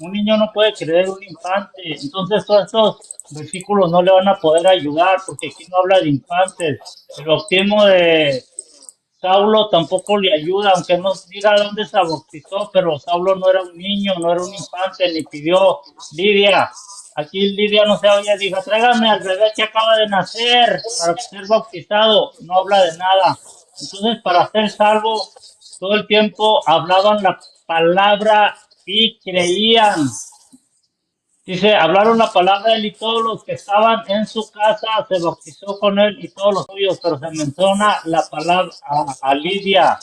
Un niño no puede creer un infante. Entonces todos estos versículos no le van a poder ayudar porque aquí no habla de infantes. El bautismo de Saulo tampoco le ayuda, aunque no diga dónde se bautizó, pero Saulo no era un niño, no era un infante, ni pidió Lidia. Aquí Lidia no se oye, diga, tráigame al bebé que acaba de nacer para ser bautizado. No habla de nada. Entonces, para ser salvo, todo el tiempo hablaban la palabra y creían. Dice, hablaron la palabra de él y todos los que estaban en su casa se bautizó con él y todos los suyos, pero se menciona la palabra a Lidia.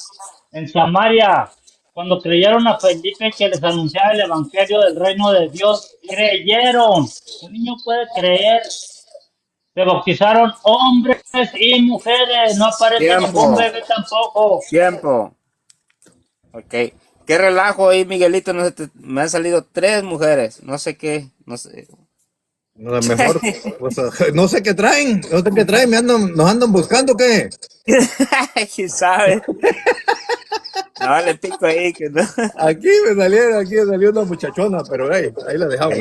En Samaria, cuando creyeron a Felipe que les anunciaba el evangelio del reino de Dios, creyeron. Un niño puede creer. Se bautizaron hombres y mujeres, no aparece ningún Tiempo. bebé tampoco. Tiempo. Ok. Qué relajo ahí, Miguelito. No sé, me han salido 3 mujeres. No sé qué. No sé. A lo mejor, pues, no sé qué traen, nos andan buscando, ¿qué? ¿Quién sabe? No, le pico ahí. Que no. Aquí me salió una muchachona, pero ahí la dejamos.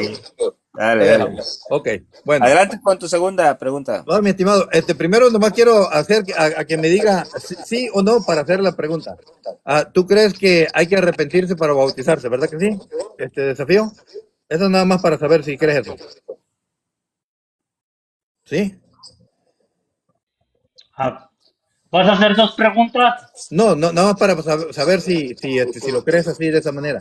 Dale, Ahí la dale. dejamos. Ok, bueno. Adelante con tu segunda pregunta. No, mi estimado, primero nomás quiero hacer a que me diga sí o no para hacer la pregunta. ¿Tú crees que hay que arrepentirse para bautizarse, verdad que sí? Este desafío. Eso nada más para saber si crees eso. ¿Sí? Ah, ¿vas a hacer 2 preguntas? No, nada más para saber si lo crees así de esa manera.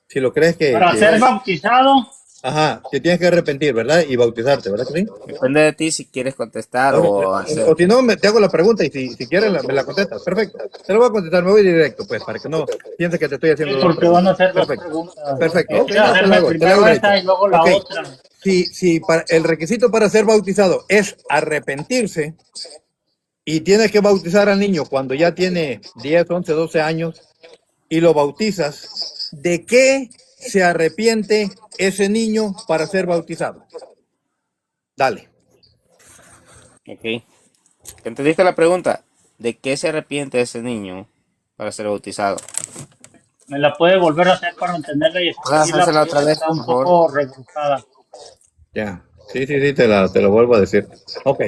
Si lo crees Para ser bautizado, ajá, que tienes que arrepentir, ¿verdad? Y bautizarte, ¿verdad que sí? Depende de ti si quieres contestar o hacer. O si no, te hago la pregunta y si quieres me la contestas. Perfecto. Te lo voy a contestar, me voy directo, pues, para que no piense que te estoy haciendo sí, dos porque van a preguntas. ser 2 Perfecto. preguntas. Perfecto. Ok, Quiero no, te la hacerme hago primero directo. esta y luego la Ok. otra. Si el requisito para ser bautizado es arrepentirse y tienes que bautizar al niño cuando ya tiene 10, 11, 12 años y lo bautizas, ¿de qué se arrepiente ese niño para ser bautizado? Dale. Ok. ¿Entendiste la pregunta? ¿De qué se arrepiente ese niño para ser bautizado? Me la puede volver a hacer para entenderla y ¿Puedes escribirla hacérsela porque otra esta vez, está por un favor? poco rebrujada. Ya. Sí, te lo vuelvo a decir. Ok.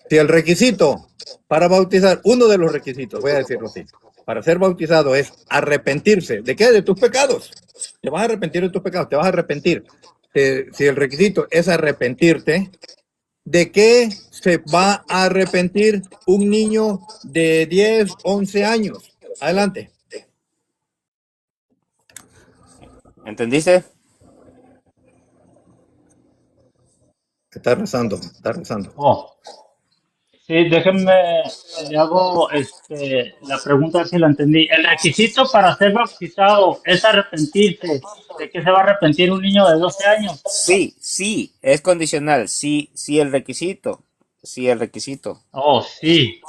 Si el requisito para bautizar, uno de los requisitos, voy a decirlo así, para ser bautizado es arrepentirse. ¿De qué? De tus pecados. Te vas a arrepentir de tus pecados, te vas a arrepentir. Si el requisito es arrepentirte, ¿de qué se va a arrepentir un niño de 10, 11 años? Adelante. ¿Entendiste? Está rezando, está rezando. Oh, sí, déjenme, le hago la pregunta si la entendí. El requisito para ser bautizado es arrepentirse. ¿De qué se va a arrepentir un niño de 12 años? Sí, sí, es condicional. Sí, sí el requisito. Sí el requisito. Oh, sí.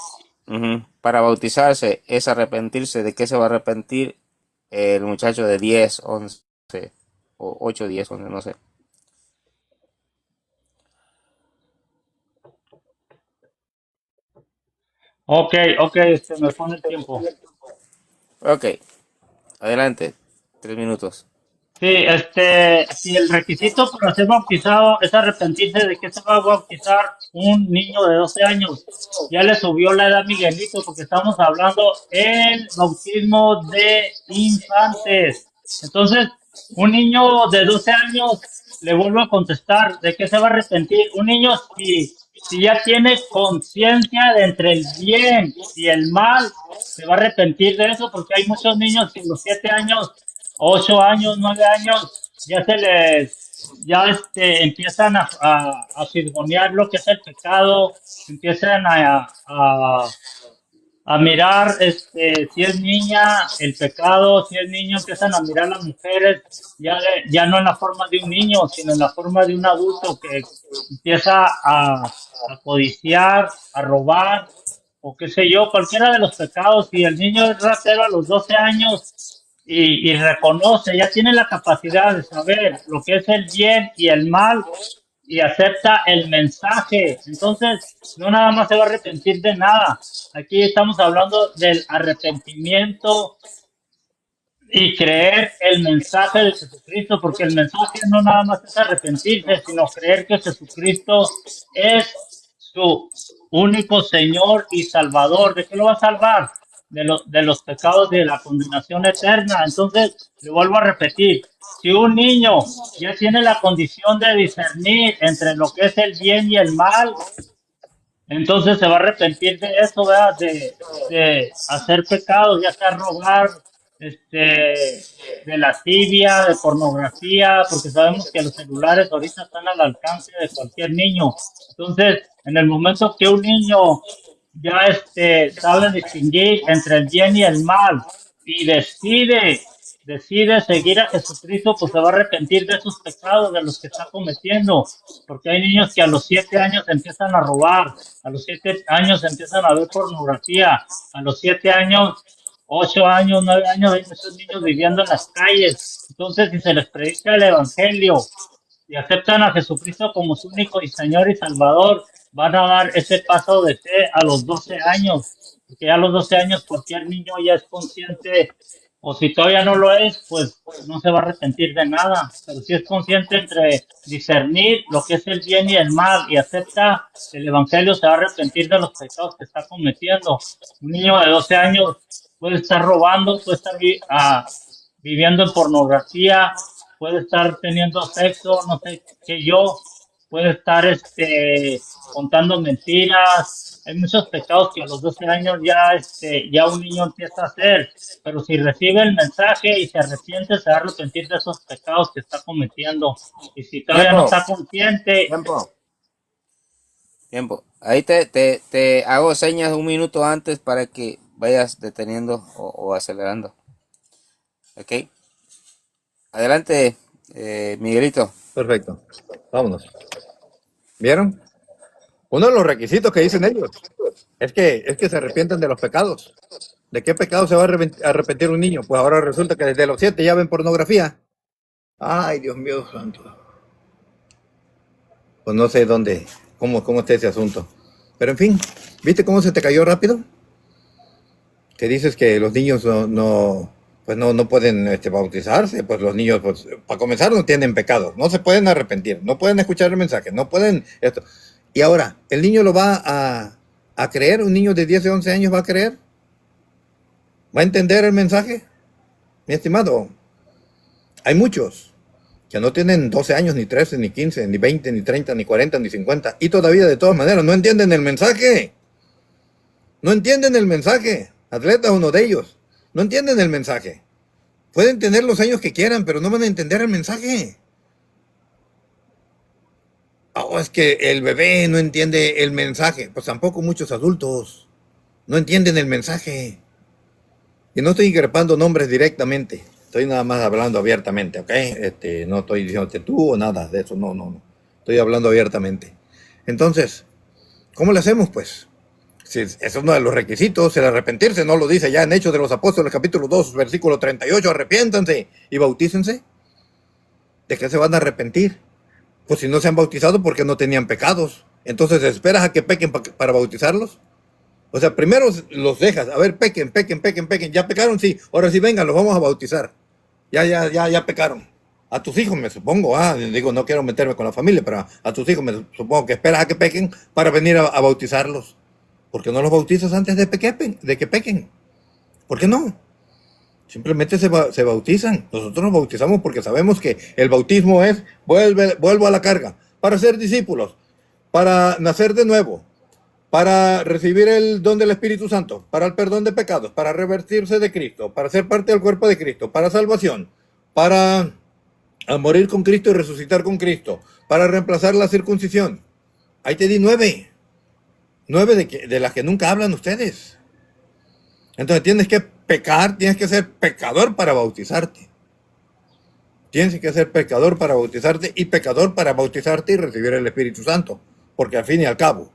Ujú. Para bautizarse es arrepentirse. ¿De qué se va a arrepentir el muchacho de 10, 11 o 8, 10, 11, no sé? Ok, ok, me pone el tiempo. Ok, adelante. 3 minutos. Sí, si el requisito para ser bautizado es arrepentirse de que se va a bautizar un niño de 12 años. Ya le subió la edad Miguelito porque estamos hablando el bautismo de infantes. Entonces, un niño de 12 años, le vuelvo a contestar, ¿de qué se va a arrepentir? Un niño si ya tiene conciencia de entre el bien y el mal, se va a arrepentir de eso porque hay muchos niños que a los 7 años 8 años, 9 años, ya empiezan a fisgonear lo que es el pecado, empiezan a mirar, si es niña, el pecado, si es niño, empiezan a mirar a las mujeres, ya no en la forma de un niño, sino en la forma de un adulto que empieza a codiciar, a robar, o qué sé yo, cualquiera de los pecados. Si el niño es ratero a los 12 años, y reconoce, ya tiene la capacidad de saber lo que es el bien y el mal y acepta el mensaje. Entonces, no nada más se va a arrepentir de nada. Aquí estamos hablando del arrepentimiento y creer el mensaje de Jesucristo, porque el mensaje no nada más es arrepentirse, sino creer que Jesucristo es su único Señor y Salvador. ¿De qué lo va a salvar? De los pecados de la condenación eterna. Entonces, le vuelvo a repetir, si un niño ya tiene la condición de discernir entre lo que es el bien y el mal, entonces se va a arrepentir de eso, ¿verdad? De hacer pecados, ya sea robar, de lascivia, de pornografía, porque sabemos que los celulares ahorita están al alcance de cualquier niño. Entonces, en el momento que un niño ya sabe distinguir entre el bien y el mal y decide seguir a Jesucristo, pues se va a arrepentir de esos pecados de los que está cometiendo, porque hay niños que a los 7 años empiezan a robar, a los 7 años empiezan a ver pornografía, a los 7 años, 8 años, 9 años, hay muchos niños viviendo en las calles. Entonces, si se les predica el Evangelio y aceptan a Jesucristo como su único y Señor y Salvador, van a dar ese paso de fe a los 12 años, porque ya a los 12 años cualquier niño ya es consciente, o si todavía no lo es, pues no se va a arrepentir de nada, pero si es consciente entre discernir lo que es el bien y el mal y acepta el Evangelio, se va a arrepentir de los pecados que está cometiendo. Un niño de 12 años puede estar robando, puede estar viviendo en pornografía, puede estar teniendo sexo, no sé qué yo, puede estar contando mentiras. Hay muchos pecados que a los 12 años ya un niño empieza a hacer, pero si recibe el mensaje y se arrepiente, se va a arrepentir de esos pecados que está cometiendo. Y si todavía no Tiempo, está consciente, tiempo, tiempo. Ahí te hago señas 1 minuto antes para que vayas deteniendo o acelerando. Ok. Adelante, Miguelito. Perfecto. Vámonos. ¿Vieron? Uno de los requisitos que dicen ellos es que se arrepientan de los pecados. ¿De qué pecado se va a arrepentir un niño? Pues ahora resulta que desde los 7 ya ven pornografía. Ay, Dios mío santo. Pues no sé cómo está ese asunto. Pero en fin, ¿viste cómo se te cayó rápido? Que dices que los niños pues no pueden bautizarse. Pues los niños, pues, para comenzar, no tienen pecado. No se pueden arrepentir, no pueden escuchar el mensaje, no pueden esto. Y ahora, ¿el niño lo va a creer? ¿Un niño de 10 o 11 años va a creer? ¿Va a entender el mensaje? Mi estimado, hay muchos que no tienen 12 años, ni 13, ni 15, ni 20, ni 30, ni 40, ni 50, y todavía de todas maneras no entienden el mensaje. No entienden el mensaje. Atleta, uno de ellos, no entienden el mensaje. Pueden tener los años que quieran, pero no van a entender el mensaje. Oh, es que el bebé no entiende el mensaje. Pues tampoco muchos adultos no entienden el mensaje. Y no estoy increpando nombres directamente. Estoy nada más hablando abiertamente, ¿ok? No estoy diciéndote tú o nada de eso. No, no, no. Estoy hablando abiertamente. Entonces, ¿cómo le hacemos, pues? Si es uno de los requisitos, el arrepentirse, no lo dice ya en Hechos de los Apóstoles, capítulo 2, versículo 38, arrepiéntanse y bautícense. ¿De qué se van a arrepentir? Pues si no se han bautizado porque no tenían pecados. Entonces, ¿esperas a que pequen para bautizarlos? O sea, primero los dejas, a ver, pequen. ¿Ya pecaron? Sí. Ahora sí, vengan, los vamos a bautizar. Ya pecaron. A tus hijos, me supongo, digo, no quiero meterme con la familia, pero a tus hijos me supongo que esperas a que pequen para venir a bautizarlos. ¿Por qué no los bautizas antes de que pequen? ¿Por qué no? Simplemente se bautizan. Nosotros nos bautizamos porque sabemos que el bautismo es, vuelvo a la carga, para ser discípulos, para nacer de nuevo, para recibir el don del Espíritu Santo, para el perdón de pecados, para revertirse de Cristo, para ser parte del cuerpo de Cristo, para salvación, para morir con Cristo y resucitar con Cristo, para reemplazar la circuncisión. Ahí te di 9. 9 de las que nunca hablan ustedes. Entonces tienes que pecar, tienes que ser pecador para bautizarte. Tienes que ser pecador para bautizarte y pecador para bautizarte y recibir el Espíritu Santo. Porque al fin y al cabo,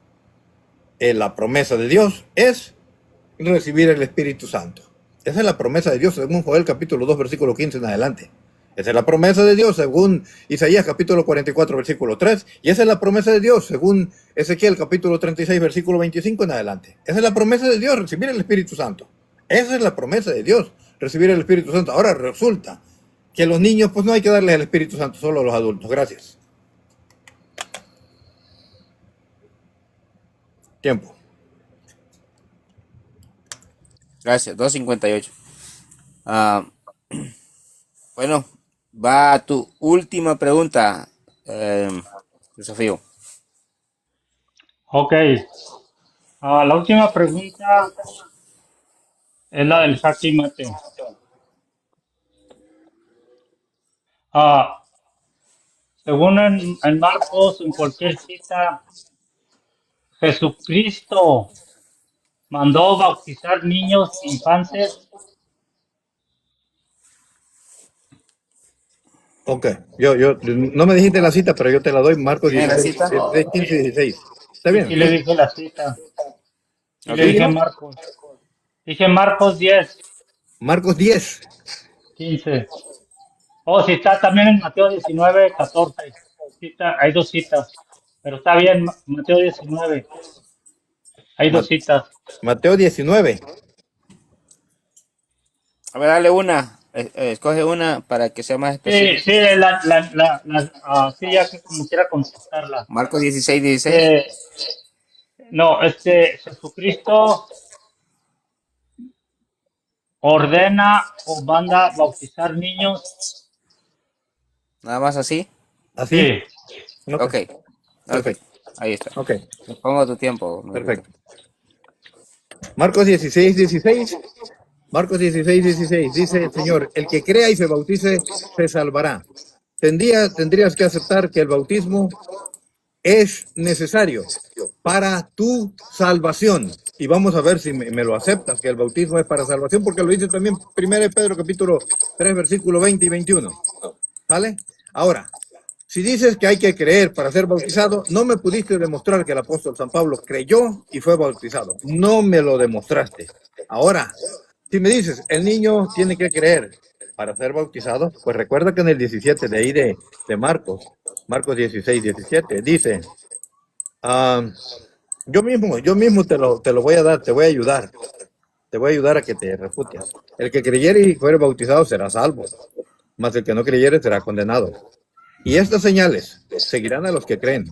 la promesa de Dios es recibir el Espíritu Santo. Esa es la promesa de Dios según Joel capítulo 2 versículo 15 en adelante. Esa es la promesa de Dios según Isaías capítulo 44 versículo 3. Y esa es la promesa de Dios según Ezequiel capítulo 36 versículo 25 en adelante. Esa es la promesa de Dios, recibir el Espíritu Santo. Esa es la promesa de Dios, recibir el Espíritu Santo. Ahora resulta que a los niños pues no hay que darles el Espíritu Santo, solo a los adultos. Gracias. Tiempo. Gracias, 2:58. Bueno, va a tu última pregunta, Desafío. Ok. La última pregunta es la del jaque mate. Ah, según en Marcos, en cualquier cita, Jesucristo mandó bautizar niños infantes. Ok, no me dijiste la cita, pero yo te la doy, Marcos ¿Tiene la 16, cita? 15 y 16. ¿Está Sí, bien? sí le dije la cita. Sí Ok. le dije Marcos. Dije Marcos 10, Marcos 10. 15. Oh, sí está también en Mateo 19, 14. Hay dos citas. Pero está bien, Mateo 19. Hay dos Ma- citas. Mateo 19. A ver, dale una. Escoge una para que sea más Sí, específico. sí, sí, ya que como quiera contestarla. Marcos 16:16. No, Jesucristo ordena o manda bautizar niños. Nada más así. ¿Así? Sí, Ok. Perfecto. Ahí está. Ok, Te pongo tu tiempo. perfecto. Marcos 16, 16. Marcos 16, 16. Dice el Señor, el que crea y se bautice, se salvará. Tendrías que aceptar que el bautismo es necesario para tu salvación. Y vamos a ver si me lo aceptas, que el bautismo es para salvación, porque lo dice también 1 Pedro capítulo 3, versículo 20 y 21. ¿Vale? Ahora, si dices que hay que creer para ser bautizado, no me pudiste demostrar que el apóstol San Pablo creyó y fue bautizado. No me lo demostraste. Ahora, si me dices, el niño tiene que creer para ser bautizado, pues recuerda que en el 17 de ahí de Marcos 16, 17, dice, yo mismo te lo voy a dar, te voy a ayudar a que te refutes. El que creyere y fuere bautizado será salvo, mas el que no creyere será condenado. Y estas señales seguirán a los que creen.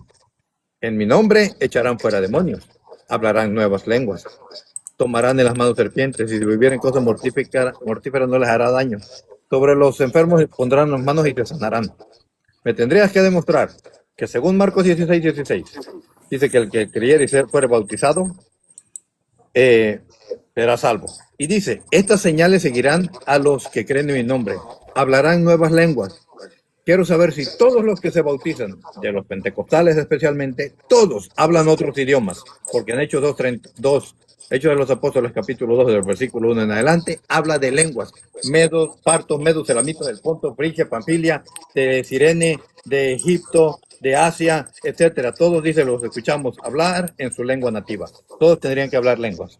En mi nombre echarán fuera demonios, hablarán nuevas lenguas, tomarán en las manos serpientes, y si bebieren cosas mortíferas no les hará daño. Sobre los enfermos pondrán las manos y te sanarán. Me tendrías que demostrar que según Marcos 16, 16, dice que el que creyere y fuere bautizado será salvo. Y dice, estas señales seguirán a los que creen en mi nombre. Hablarán nuevas lenguas. Quiero saber si todos los que se bautizan, de los pentecostales especialmente, todos hablan otros idiomas, porque en Hechos 2, Hechos de los Apóstoles, capítulo 2, del versículo 1 en adelante, habla de lenguas, medos, partos, medos, elamitas del Ponto, Frigia, Pamfilia, de Cirene, de Egipto, de Asia, etcétera. Todos, dice, los escuchamos hablar en su lengua nativa. Todos tendrían que hablar lenguas.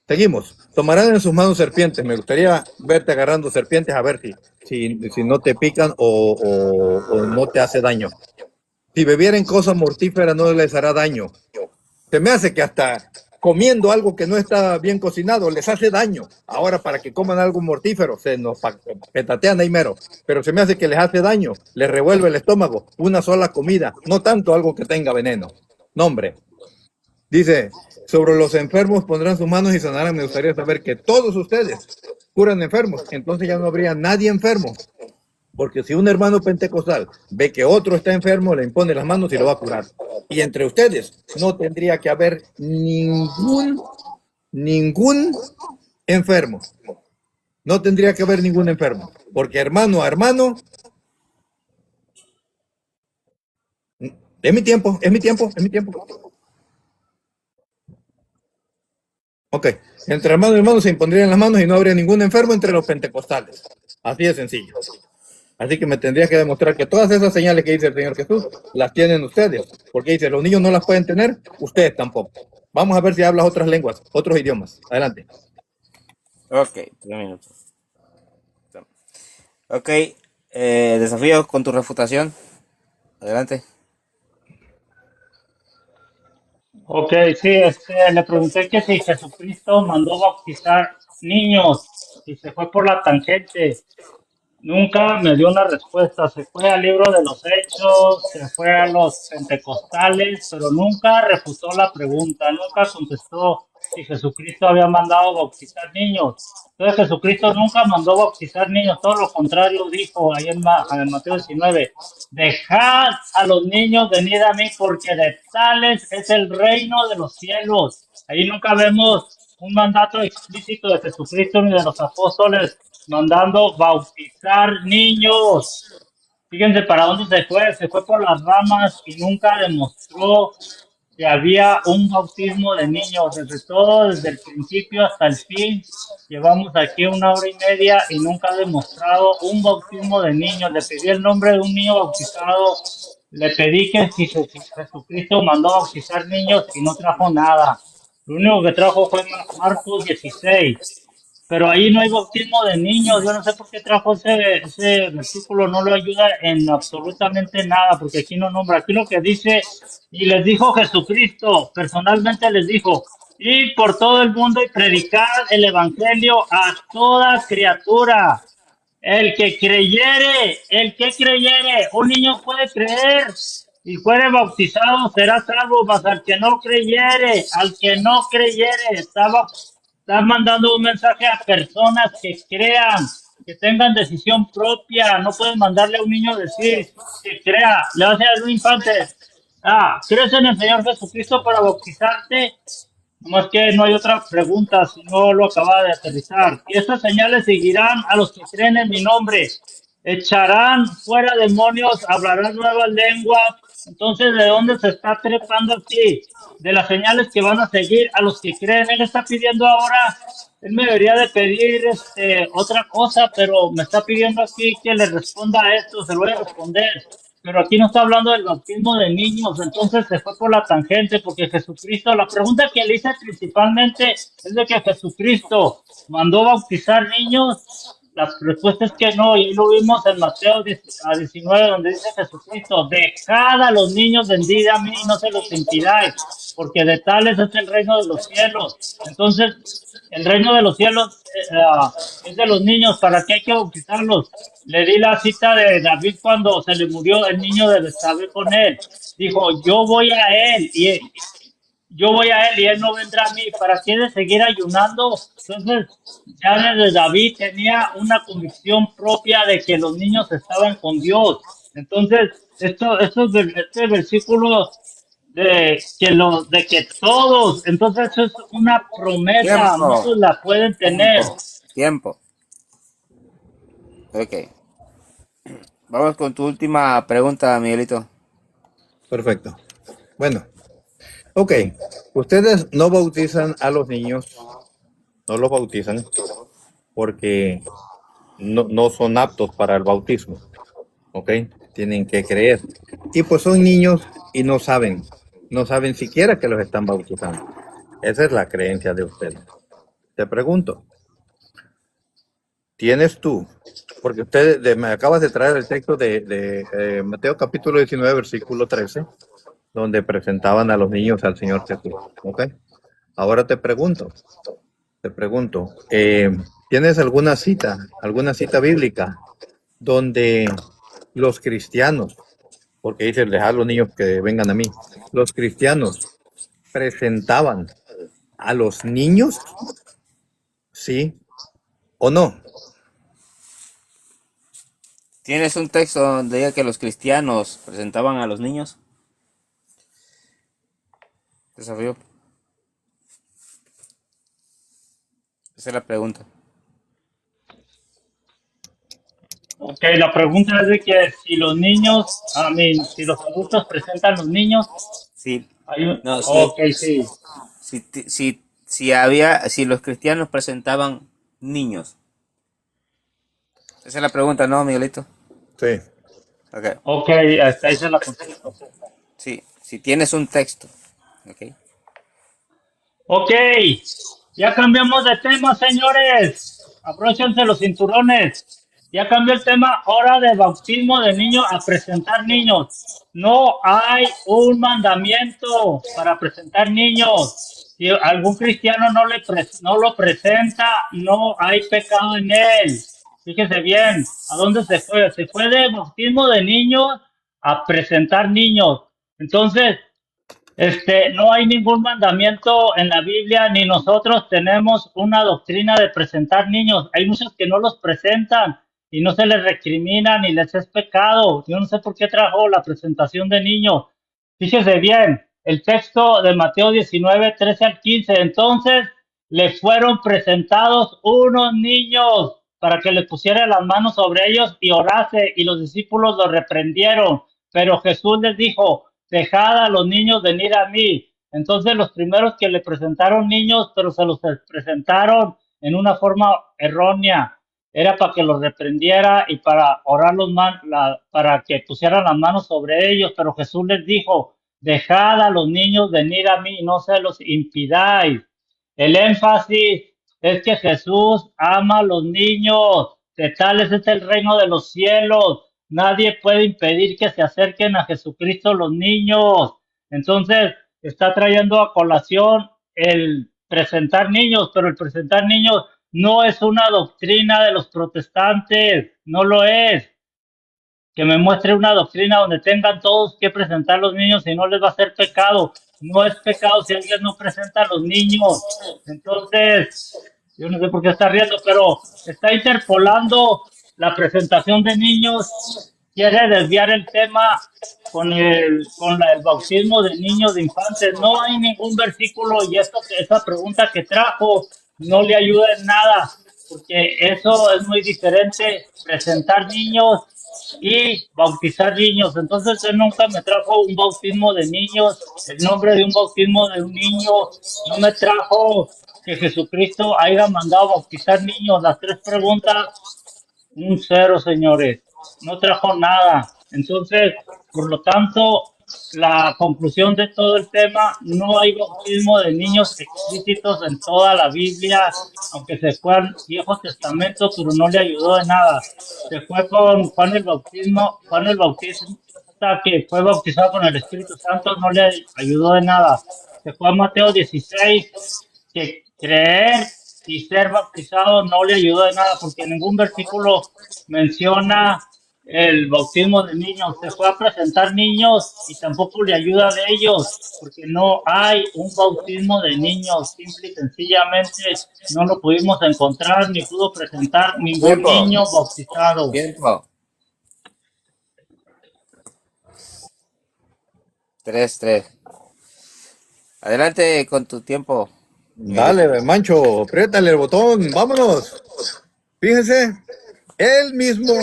Seguimos. Tomarán en sus manos serpientes. Me gustaría verte agarrando serpientes a ver si no te pican o no te hace daño. Si bebieren cosas mortíferas no les hará daño. Se me hace que hasta comiendo algo que no está bien cocinado les hace daño. Ahora para que coman algo mortífero se nos petatean ahí mero. Pero se me hace que les hace daño. Les revuelve el estómago. Una sola comida. No tanto algo que tenga veneno. No, hombre. Dice, sobre los enfermos pondrán sus manos y sanarán. Me gustaría saber que todos ustedes curan enfermos. Entonces ya no habría nadie enfermo. Porque si un hermano pentecostal ve que otro está enfermo, le impone las manos y lo va a curar. Y entre ustedes no tendría que haber ningún enfermo. No tendría que haber ningún enfermo. Porque hermano a hermano, es mi tiempo. Ok, entre hermano y hermano se impondrían las manos y no habría ningún enfermo entre los pentecostales. Así de sencillo. Así que me tendría que demostrar que todas esas señales que dice el Señor Jesús las tienen ustedes. Porque dice, los niños no las pueden tener, ustedes tampoco. Vamos a ver si hablas otras lenguas, otros idiomas. Adelante. Ok, 3 minutos. Ok, desafío con tu refutación. Adelante. Ok, sí, le pregunté que si Jesucristo mandó bautizar niños y se fue por la tangente. Nunca me dio una respuesta. Se fue al libro de los Hechos, se fue a los pentecostales, pero nunca refutó la pregunta, nunca contestó si Jesucristo había mandado bautizar niños. Entonces Jesucristo nunca mandó bautizar niños, todo lo contrario dijo ahí en Mateo 19, dejad a los niños venir a mí porque de tales es el reino de los cielos. Ahí nunca vemos un mandato explícito de Jesucristo ni de los apóstoles mandando bautizar niños. Fíjense para dónde se fue por las ramas y nunca demostró que había un bautismo de niños, desde el principio hasta el fin. Llevamos aquí 1 hora y media y nunca ha demostrado un bautismo de niños. Le pedí el nombre de un niño bautizado, le pedí que si Jesucristo mandó bautizar niños y no trajo nada. Lo único que trajo fue Marcos 16. Pero ahí no hay bautismo de niños. Yo no sé por qué trajo ese versículo, no lo ayuda en absolutamente nada, porque aquí no nombra. Aquí lo que dice, y les dijo Jesucristo, personalmente les dijo, ir por todo el mundo y predicar el evangelio a toda criatura. El que creyere, un niño puede creer y fuere bautizado será salvo, mas al que no creyere, está mandando un mensaje a personas que crean, que tengan decisión propia. No pueden mandarle a un niño decir que crea. Le va a decir a un infante, ¿crees en el Señor Jesucristo para bautizarte? Nomás que no hay otra pregunta, si no lo acaba de aterrizar. Y estas señales seguirán a los que creen en mi nombre. Echarán fuera demonios, hablarán nuevas lenguas. Entonces, ¿de dónde se está trepando aquí? De las señales que van a seguir a los que creen. Él está pidiendo ahora, él me debería de pedir otra cosa, pero me está pidiendo aquí que le responda a esto, se lo voy a responder. Pero aquí no está hablando del bautismo de niños, entonces se fue por la tangente, porque Jesucristo, la pregunta que le hice principalmente es de que Jesucristo mandó bautizar niños. La respuesta es que no, y lo vimos en Mateo 19, donde dice Jesucristo, dejad a los niños venid a mí y no se los impidáis, porque de tales es el reino de los cielos. Entonces, el reino de los cielos es de los niños. ¿Para qué hay que bautizarlos? Le di la cita de David cuando se le murió el niño de Betsabé con él. Dijo, yo voy a él y él no vendrá a mí. ¿Para qué de seguir ayunando? Entonces, ya desde David tenía una convicción propia de que los niños estaban con Dios. Entonces, este versículo de que todos, entonces eso es una promesa, Tiempo, muchos la pueden tener. tiempo. Ok. Vamos con tu última pregunta, Miguelito. Perfecto. Bueno, ok. Ustedes no bautizan a los niños, no los bautizan porque no son aptos para el bautismo, ¿ok? Tienen que creer. Y pues son niños y no saben siquiera que los están bautizando. Esa es la creencia de ustedes. Te pregunto, ¿tienes tú? Porque me acabas de traer el texto de Mateo capítulo 19, versículo 13, donde presentaban a los niños al Señor Jesús, ¿ok? Ahora te pregunto, ¿tienes alguna cita bíblica donde los cristianos, porque dice, dejar a los niños que vengan a mí, los cristianos presentaban a los niños, sí o no? ¿Tienes un texto donde diga que los cristianos presentaban a los niños? Desafío. Esa es la pregunta. Ok, la pregunta es de que si los niños, si los adultos presentan a los niños, Sí. hay un, No, sí. ok, sí. Si los cristianos presentaban niños. Esa es la pregunta, ¿no, Miguelito? Sí. Ok. Ok, hasta ahí se la contesto. Sí. Si tienes un texto. Ok. Ok, ya cambiamos de tema, señores. Abróchense los cinturones. Ya cambió el tema, hora de bautismo de niños a presentar niños. No hay un mandamiento para presentar niños. Si algún cristiano no lo presenta, no hay pecado en él. Fíjese bien, ¿a dónde se fue? Se fue de bautismo de niños a presentar niños. Entonces, no hay ningún mandamiento en la Biblia, ni nosotros tenemos una doctrina de presentar niños. Hay muchos que no los presentan y no se les recrimina ni les es pecado. Yo no sé por qué trajo la presentación de niños. Fíjese bien, el texto de Mateo 19, 13 al 15. Entonces le fueron presentados unos niños para que le pusiera las manos sobre ellos y orase, y los discípulos lo reprendieron. Pero Jesús les dijo: dejad a los niños venir a mí. Entonces los primeros que le presentaron niños, pero se los presentaron en una forma errónea, era para que los reprendiera y para orar para que pusieran las manos sobre ellos. Pero Jesús les dijo: dejad a los niños venir a mí, no se los impidáis. El énfasis es que Jesús ama a los niños, de tales es el reino de los cielos. Nadie puede impedir que se acerquen a Jesucristo los niños. Entonces, está trayendo a colación el presentar niños, pero el presentar niños no es una doctrina de los protestantes, no lo es. Que me muestre una doctrina donde tengan todos que presentar a los niños y no les va a ser pecado. No es pecado si alguien no presenta a los niños. Entonces, yo no sé por qué está riendo, pero está interpolando la presentación de niños, quiere desviar el tema con el bautismo de niños, de infantes. No hay ningún versículo, y esa pregunta que trajo no le ayuda en nada, porque eso es muy diferente, presentar niños y bautizar niños. Entonces él nunca me trajo un bautismo de niños, el nombre de un bautismo de un niño, no me trajo que Jesucristo haya mandado bautizar niños. Las tres preguntas, un cero, señores, no trajo nada. Entonces, por lo tanto, la conclusión de todo el tema: no hay bautismo de niños explícitos en toda la Biblia, aunque se fue al Viejo Testamento, pero no le ayudó de nada. Se fue con Juan el Bautista, que fue bautizado con el Espíritu Santo, no le ayudó de nada. Se fue a Mateo 16, que creer y ser bautizado no le ayudó de nada, porque ningún versículo menciona el bautismo de niños. Se fue a presentar niños y tampoco le ayuda de ellos, porque no hay un bautismo de niños. Simple y sencillamente no lo pudimos encontrar, ni pudo presentar ningún Tiempo. niño bautizado. Tiempo. 3-3. Adelante con tu tiempo, Miguelito. Dale, Mancho, apriétale el botón, vámonos. Fíjense, él mismo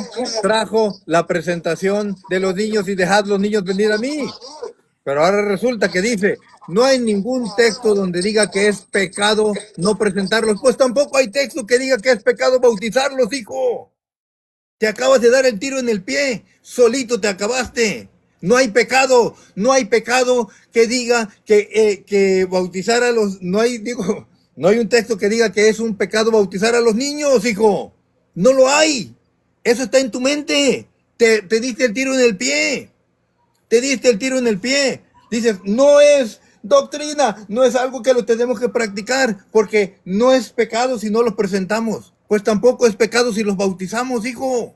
trajo la presentación de los niños y dejad los niños venir a mí. Pero ahora resulta que dice, no hay ningún texto donde diga que es pecado no presentarlos. Pues tampoco hay texto que diga que es pecado bautizarlos, hijo. Te acabas de dar el tiro en el pie, solito te acabaste. No hay pecado, no hay pecado que diga que bautizar a los, no hay un texto que diga que es un pecado bautizar a los niños, hijo. No lo hay. Eso está en tu mente. Te diste el tiro en el pie. Te diste el tiro en el pie. Dices, no es doctrina, no es algo que lo tenemos que practicar, porque no es pecado si no los presentamos. Pues tampoco es pecado si los bautizamos, hijo.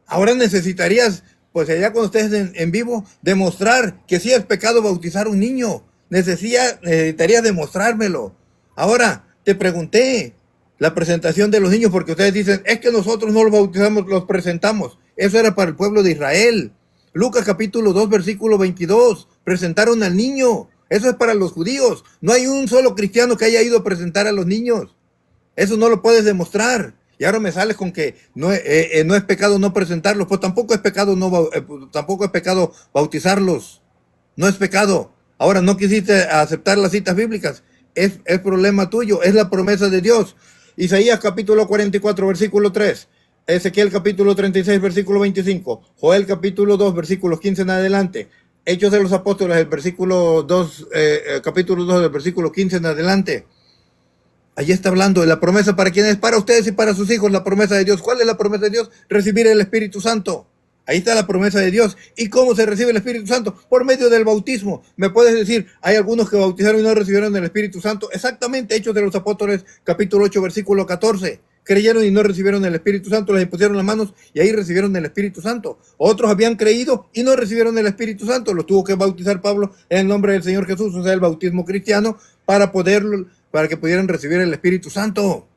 Ahora necesitarías, pues allá cuando estés en vivo, demostrar que sí es pecado bautizar a un niño. Necesitarías demostrármelo. Ahora, te pregunté la presentación de los niños, porque ustedes dicen, es que nosotros no los bautizamos, los presentamos. Eso era para el pueblo de Israel. Lucas capítulo 2, versículo 22. Presentaron al niño. Eso es para los judíos. No hay un solo cristiano que haya ido a presentar a los niños. Eso no lo puedes demostrar. Y ahora me sales con que no es pecado no presentarlos. Pues tampoco es pecado tampoco es pecado bautizarlos. No es pecado. Ahora no quisiste aceptar las citas bíblicas. Es problema tuyo. Es la promesa de Dios. Isaías capítulo 44, versículo 3. Ezequiel capítulo 36, versículo 25. Joel capítulo 2, versículos 15 en adelante. Hechos de los Apóstoles, el versículo 2, capítulo 2, del versículo 15 en adelante. Allí está hablando de la promesa para quienes, para ustedes y para sus hijos, la promesa de Dios. ¿Cuál es la promesa de Dios? Recibir el Espíritu Santo. Ahí está la promesa de Dios. ¿Y cómo se recibe el Espíritu Santo? Por medio del bautismo. ¿Me puedes decir, hay algunos que bautizaron y no recibieron el Espíritu Santo? Exactamente, Hechos de los Apóstoles, capítulo 8, versículo 14. Creyeron y no recibieron el Espíritu Santo, les impusieron las manos y ahí recibieron el Espíritu Santo. Otros habían creído y no recibieron el Espíritu Santo. Los tuvo que bautizar Pablo en el nombre del Señor Jesús, o sea, el bautismo cristiano, para que pudieran recibir el Espíritu Santo.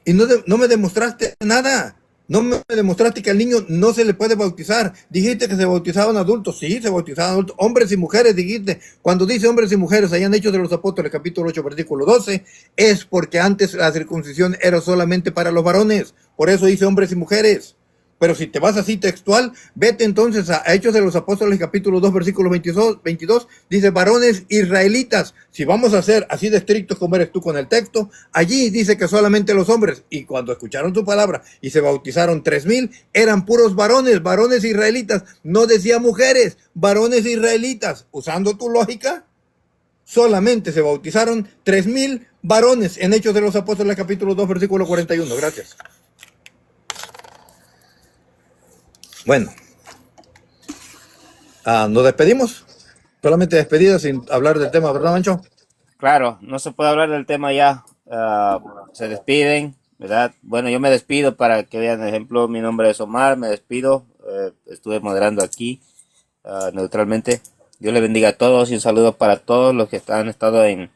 Y no me demostraste nada. No me demostraste que al niño no se le puede bautizar. Dijiste que se bautizaban adultos. Sí, se bautizaban adultos. Hombres y mujeres, dijiste. Cuando dice hombres y mujeres, allá en Hechos de los Apóstoles, capítulo 8, versículo 12, es porque antes la circuncisión era solamente para los varones. Por eso dice hombres y mujeres. Pero si te vas así textual, vete entonces a Hechos de los Apóstoles, capítulo 2, versículo 22, dice varones israelitas. Si vamos a ser así de estrictos como eres tú con el texto, allí dice que solamente los hombres, y cuando escucharon tu palabra y se bautizaron 3,000, eran puros varones, varones israelitas, no decía mujeres, varones israelitas. Usando tu lógica, solamente se bautizaron 3,000 varones en Hechos de los Apóstoles, capítulo 2, versículo 41. Gracias. Bueno, nos despedimos. Solamente despedida sin hablar del tema, ¿verdad, Mancho? Claro, no se puede hablar del tema ya. Se despiden, ¿verdad? Bueno, yo me despido para que vean el ejemplo. Mi nombre es Omar, me despido. Estuve moderando aquí neutralmente. Dios les bendiga a todos y un saludo para todos los que han estado en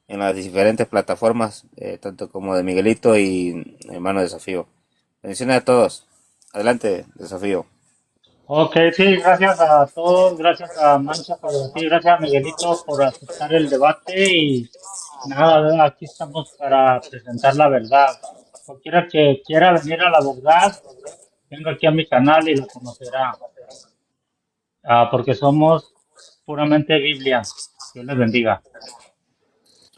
las diferentes plataformas, tanto como de Miguelito y Hermano Desafío. Bendiciones a todos. Adelante, Desafío. Ok, sí, gracias a todos, gracias a Mancha por decir, gracias a Miguelito por aceptar el debate y nada, ¿verdad? Aquí estamos para presentar la verdad. Cualquiera que quiera venir a la verdad, venga aquí a mi canal y lo conocerá, porque somos puramente Biblia. Dios les bendiga.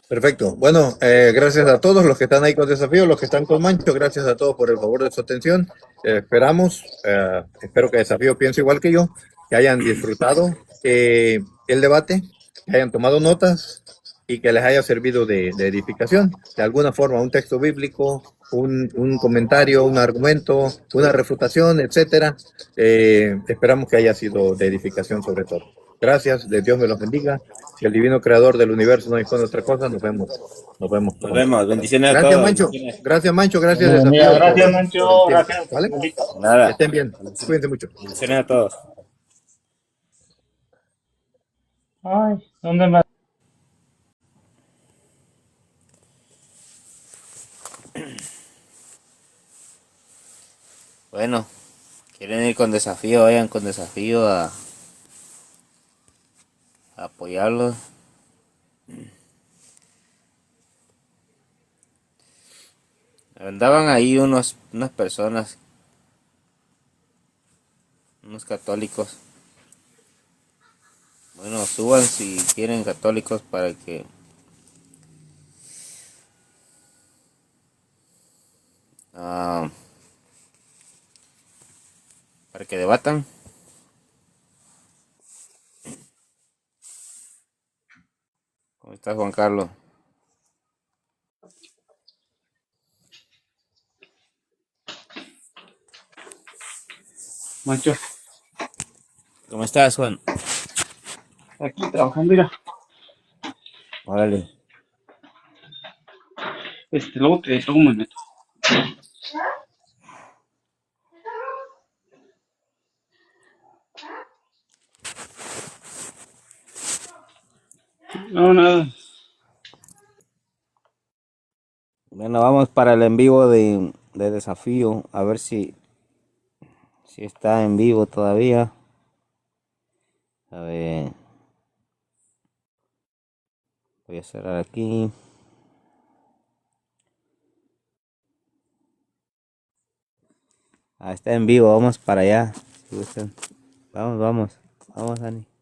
Perfecto. Bueno, gracias a todos los que están ahí con Desafío, los que están con Mancho, gracias a todos por el favor de su atención. Espero que Desafío piense igual que yo, que hayan disfrutado el debate, que hayan tomado notas y que les haya servido de edificación, de alguna forma, un texto bíblico, un comentario, un argumento, una refutación, etcétera. Esperamos que haya sido de edificación sobre todo. Gracias, de Dios me los bendiga. Si el divino creador del universo no dispone otra cosa, nos vemos. Nos vemos. Nos vemos. Bendiciones a Gracias, todos. Mancho. Gracias, Mancho. Gracias, Dios les bendiga. Desafío. Gracias, por el Mancho, tiempo. gracias, ¿Vale? Miguelito. Que Nada. estén bien. Cuídense mucho. Bendiciones a todos. Ay, ¿dónde me... Bueno, quieren ir con Desafío, vayan con Desafío a apoyarlos. Andaban ahí unas personas, unos católicos. Bueno, suban si quieren católicos ah, para que debatan. ¿Cómo estás, Juan Carlos? Mancho, ¿Cómo estás, Juan? aquí trabajando, mira. Órale. Luego me meto. No, nada. Bueno, vamos para el en vivo de desafío. A ver si está en vivo todavía. A ver. Voy a cerrar aquí. Ah, está en vivo. Vamos para allá. Si gustan. Vamos, vamos. Vamos, Dani.